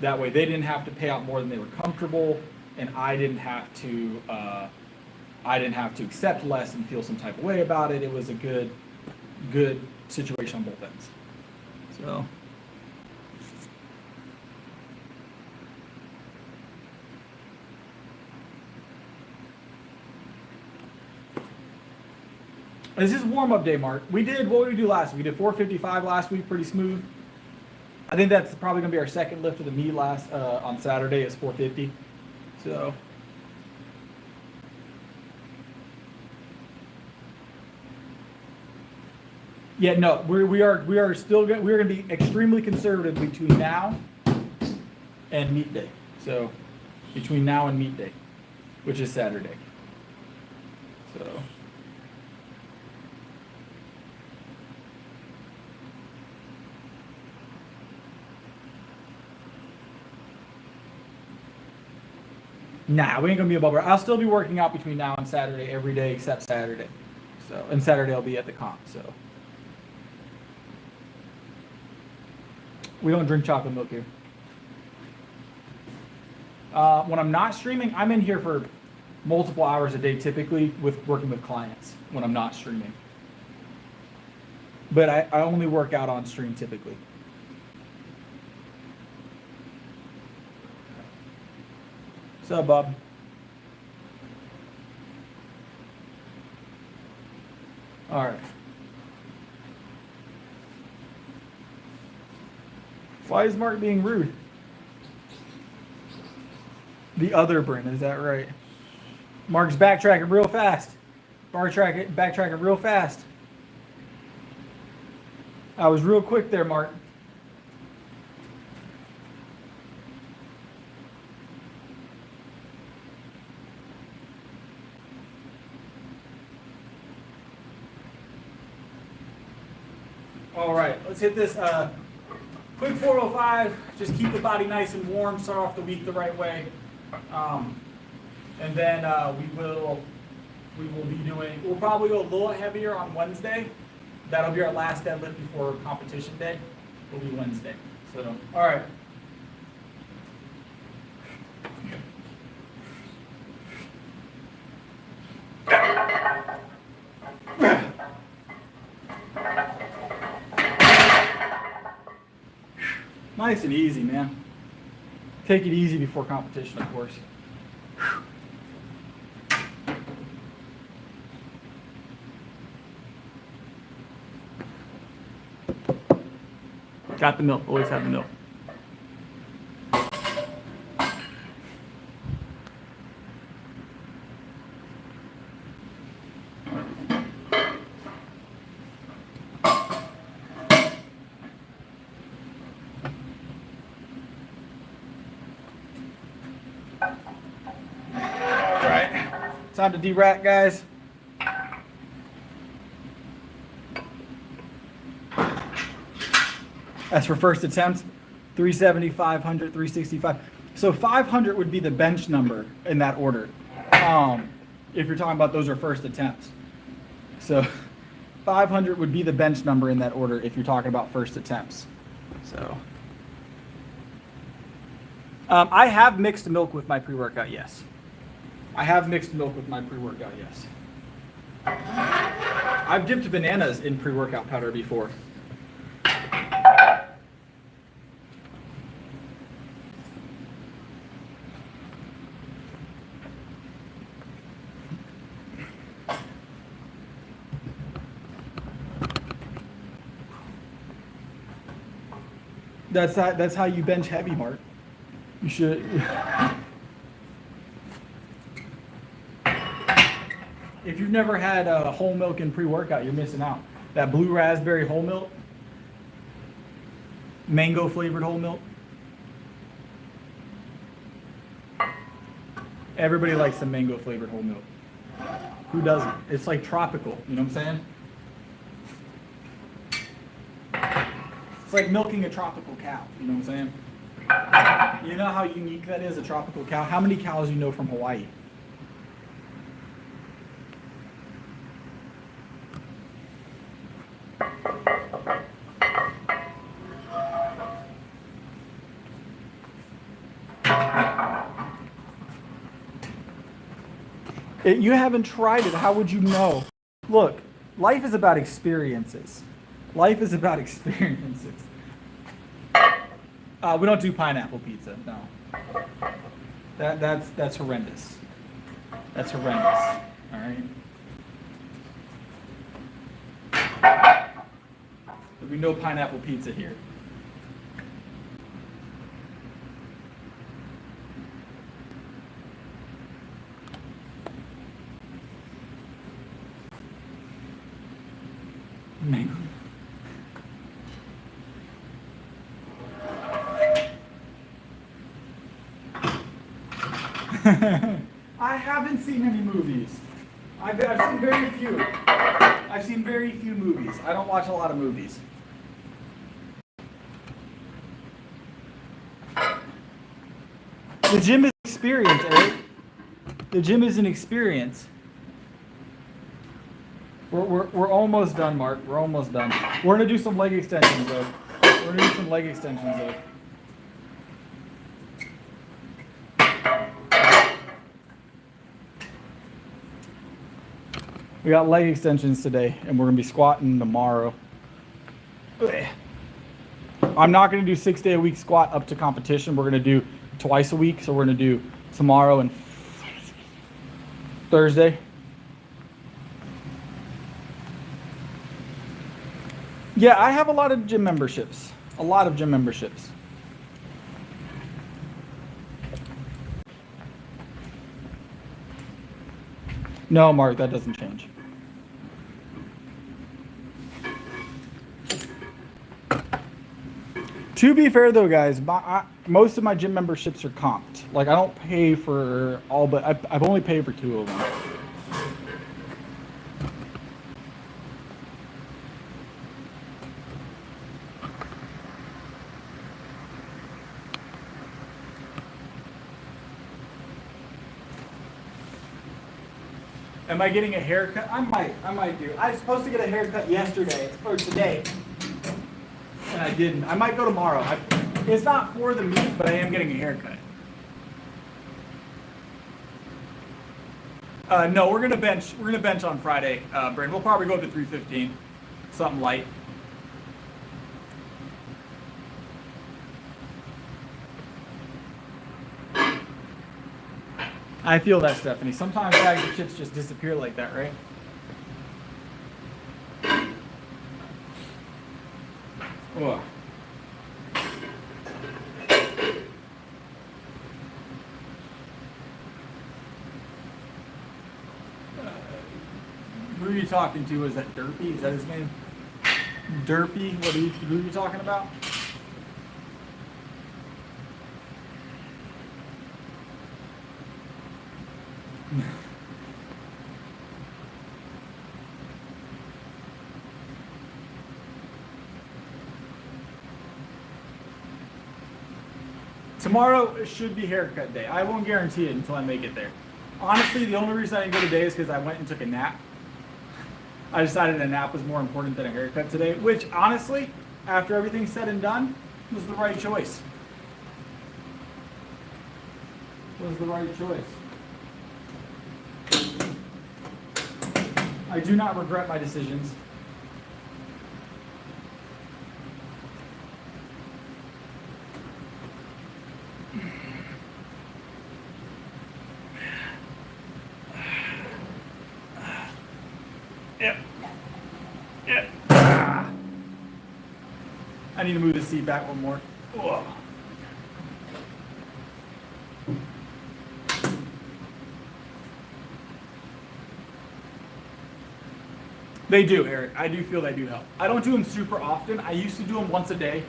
S1: That way they didn't have to pay out more than they were comfortable, and I didn't have to accept less and feel some type of way about it. It was a good situation on both ends. So this is warm-up day, Mark. What did we do last week? We did 455 last week, pretty smooth. I think that's probably gonna be our second lift of the meet on Saturday is 450. So yeah, no, we're still we're gonna be extremely conservative between now and meet day. So between now and meet day, which is Saturday. So nah, we ain't gonna be above. I'll still be working out between now and Saturday every day except Saturday. So and Saturday I'll be at the comp. So we don't drink chocolate milk here. When I'm not streaming, I'm in here for multiple hours a day, typically with working with clients when I'm not streaming. But I only work out on stream typically. What's up, Bob? All right. Why is Mark being rude? The other Brent, is that right? Mark's backtracking real fast. Backtracking real fast. I was real quick there, Mark. All right, let's hit this quick 405. Just keep the body nice and warm. Start off the week the right way, and then we will be doing. We'll probably go a little heavier on Wednesday. That'll be our last deadlift before competition day. Will be Wednesday. So, all right. Nice and easy, man. Take it easy before competition, of course. Got the milk. Always have the milk. Time to de-rack, guys. As for first attempts, 370, 500, 365. So 500 would be the bench number in that order. If you're talking about those are first attempts. So 500 would be the bench number in that order if you're talking about first attempts. So I have mixed milk with my pre-workout, yes. I have mixed milk with my pre-workout, yes. I've dipped bananas in pre-workout powder before. That's how you bench heavy, Mark. You should. If you've never had whole milk in pre-workout, you're missing out. That blue raspberry whole milk, mango flavored whole milk, Everybody likes the mango flavored whole milk. Who doesn't? It's like tropical, you know what I'm saying? It's like milking a tropical cow, you know what I'm saying? You know how unique that is, a tropical cow? How many cows do you know from Hawaii? You haven't tried it, how would you know? Look, life is about experiences. Life is about experiences. We don't do pineapple pizza, no. That's horrendous. That's horrendous, all right? There'll be no pineapple pizza here. Mango. I haven't seen any movies. I've seen very few. I've seen very few movies. I don't watch a lot of movies. The gym is an experience, Eric. The gym is an experience. We're almost done, Mark. We're almost done. We're gonna do some leg extensions though. We're gonna do some leg extensions though. We got leg extensions today, and we're gonna be squatting tomorrow. I'm not gonna do 6-day-a-week squat up to competition. We're gonna do twice a week, so we're gonna do tomorrow and Thursday. Yeah, I have a lot of gym memberships. A lot of gym memberships. No, Mark, that doesn't change. To be fair though, guys, most of my gym memberships are comped. Like I don't pay for all, but I've only paid for 2 of them. Am I getting a haircut? I might do. I was supposed to get a haircut yesterday or today, and I didn't. I might go tomorrow. It's not for the meet, but I am getting a haircut. No, we're gonna bench. We're gonna bench on Friday, Brandon. We'll probably go up to 315, something light. I feel that, Stephanie. Sometimes bags of chips just disappear like that, right? Oh. Who are you talking to? Is that Derpy? Is that his name? Derpy? Who are you talking about? Tomorrow should be haircut day. I won't guarantee it until I make it there. Honestly, the only reason I didn't go today is because I went and took a nap. I decided a nap was more important than a haircut today, which honestly, after everything's said and done, was the right choice. Was the right choice. I do not regret my decisions. Yep. Yep. I need to move the seat back one more. Whoa. They do, Eric. I do feel they do help. I don't do them super often. I used to do them once a day,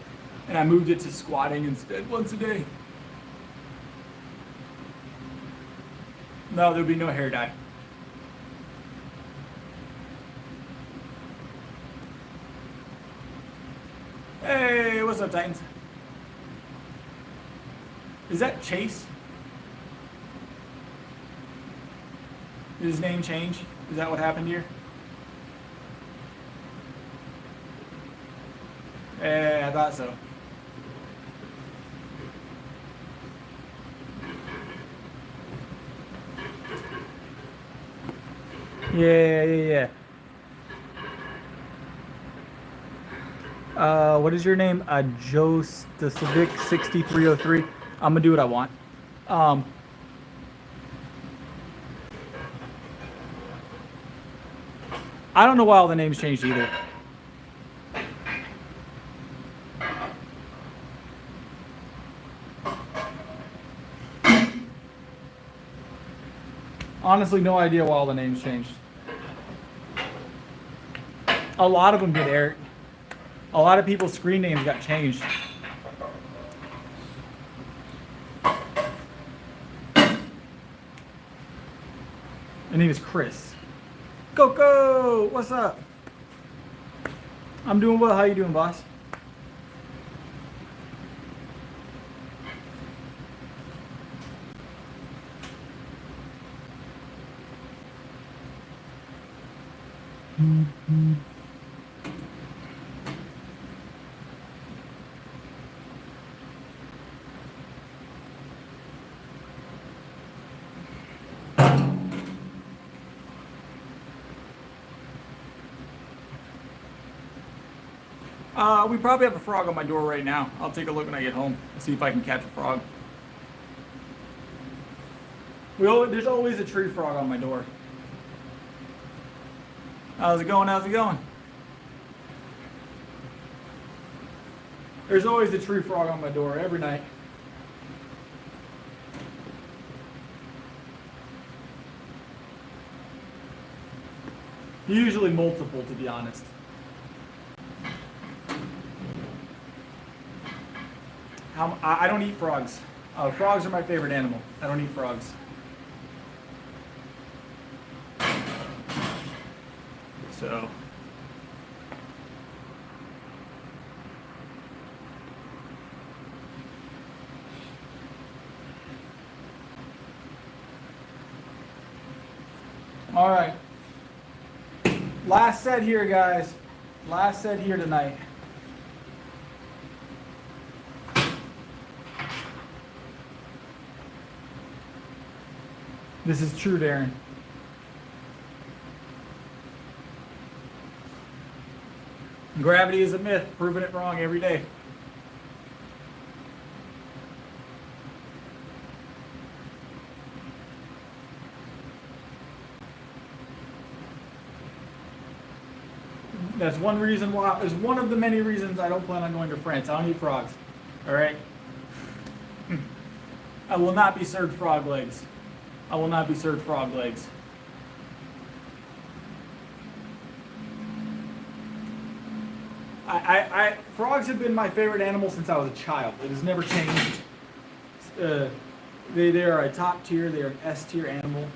S1: and I moved it to squatting instead once a day. No, there'll be no hair dye. Hey, what's up, Titans? Is that Chase? Did his name change? Is that what happened here? Yeah, I thought so. Yeah. What is your name? Joe the Civic 6303. I'm gonna do what I want. I don't know why all the names changed either. Honestly, no idea why all the names changed. A lot of them did, Eric. A lot of people's screen names got changed. My name is Chris. Coco, what's up? I'm doing well. How you doing, boss? We probably have a frog on my door right now. I'll take a look when I get home. See if I can catch a frog. There's always a tree frog on my door. How's it going? How's it going? There's always a tree frog on my door every night. Usually multiple, to be honest. I don't eat frogs. Frogs are my favorite animal. I don't eat frogs. So. All right. Last set here, guys. Last set here tonight. This is true, Darren. Gravity is a myth, proving it wrong every day. That's one reason why, is one of the many reasons I don't plan on going to France. I don't eat frogs. All right? I will not be served frog legs. I will not be served frog legs. Frogs have been my favorite animal since I was a child. It has never changed. They are a top tier. They are an S tier animal.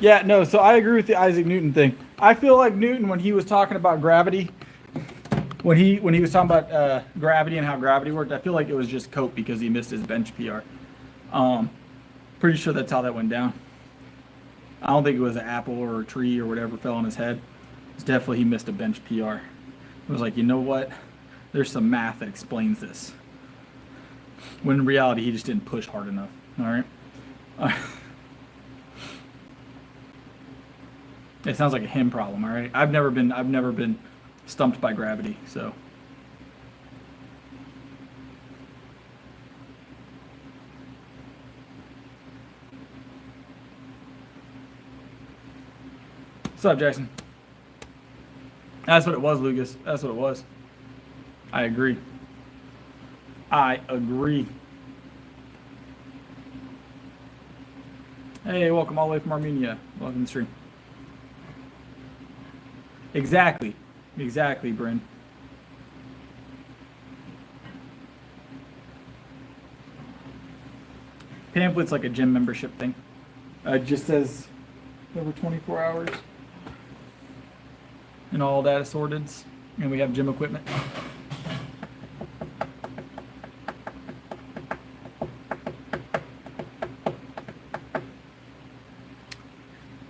S1: Yeah, no, so I agree with the Isaac Newton thing. I feel like Newton, when he was talking about gravity, when he was talking about gravity and how gravity worked, I feel like it was just cope because he missed his bench PR. Pretty sure that's how that went down. I don't think it was an apple or a tree or whatever fell on his head. It's definitely he missed a bench PR. It was like, you know what? There's some math that explains this. When in reality, he just didn't push hard enough. All right. It sounds like a him problem, all right? I've never been stumped by gravity, so. What's up, Jackson? That's what it was, Lucas. That's what it was. I agree. I agree. Hey, welcome all the way from Armenia. Welcome to the stream. Exactly. Exactly, Bryn. Pamphlet's like a gym membership thing. It just says over 24 hours. And all that assorted. And we have gym equipment.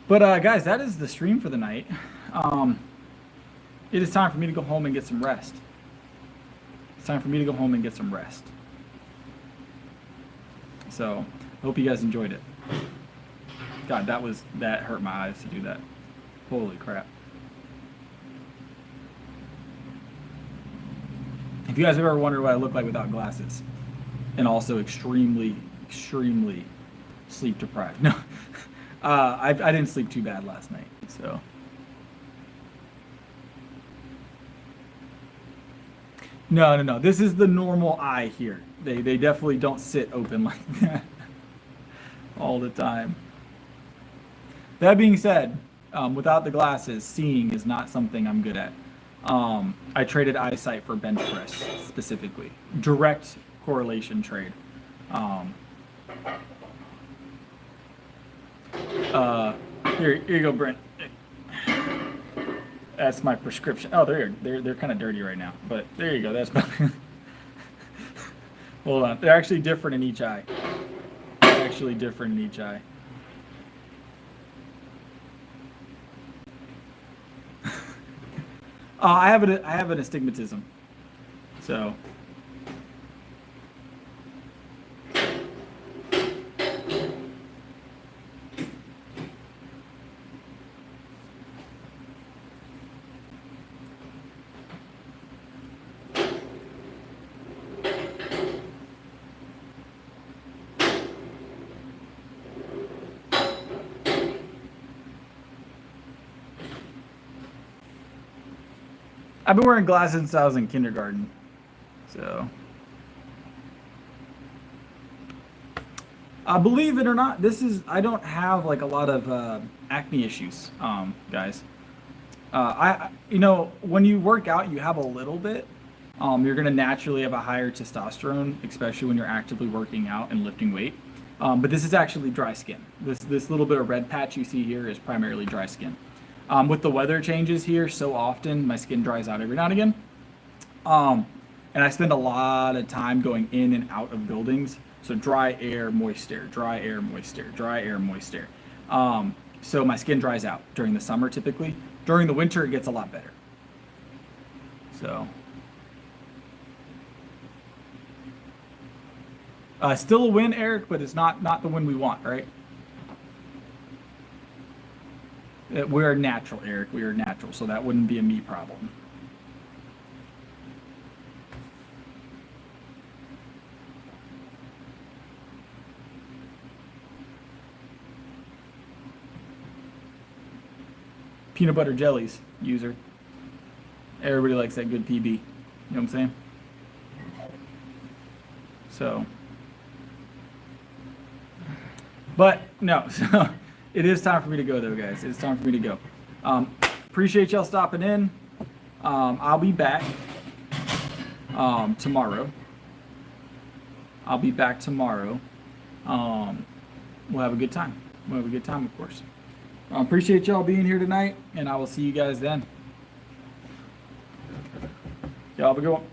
S1: But guys, that is the stream for the night. It is time for me to go home and get some rest. It's time for me to go home and get some rest. So, hope you guys enjoyed it. God, that hurt my eyes to do that. Holy crap. If you guys have ever wondered what I look like without glasses, and also extremely, extremely sleep deprived. No, I didn't sleep too bad last night, so. No. This is the normal eye here. They definitely don't sit open like that all the time. That being said, without the glasses, seeing is not something I'm good at. I traded eyesight for bench press specifically. Direct correlation trade. Here you go, Brent. That's my prescription. Oh, they're kind of dirty right now, but there you go. That's my hold on. They're actually different in each eye. I have an astigmatism, so. I've been wearing glasses since I was in kindergarten, so. Believe it or not, I don't have like a lot of acne issues, guys. When you work out, you have a little bit. You're gonna naturally have a higher testosterone, especially when you're actively working out and lifting weight. But this is actually dry skin. This little bit of red patch you see here is primarily dry skin. With the weather changes here so often, my skin dries out every now and again. And I spend a lot of time going in and out of buildings. So dry air, moist air, dry air, moist air, dry air, moist air. So my skin dries out during the summer typically. During the winter, it gets a lot better. So. Still a win, Eric, but it's not the win we want, right? We are natural, Eric. We are natural, so that wouldn't be a me problem. Peanut butter jellies, user. Everybody likes that good PB. You know what I'm saying? So. But, no. So. It is time for me to go, though, guys. It's time for me to go. Appreciate y'all stopping in. I'll be back tomorrow. We'll have a good time. Of course. Appreciate y'all being here tonight, and I will see you guys then. Y'all have a good one.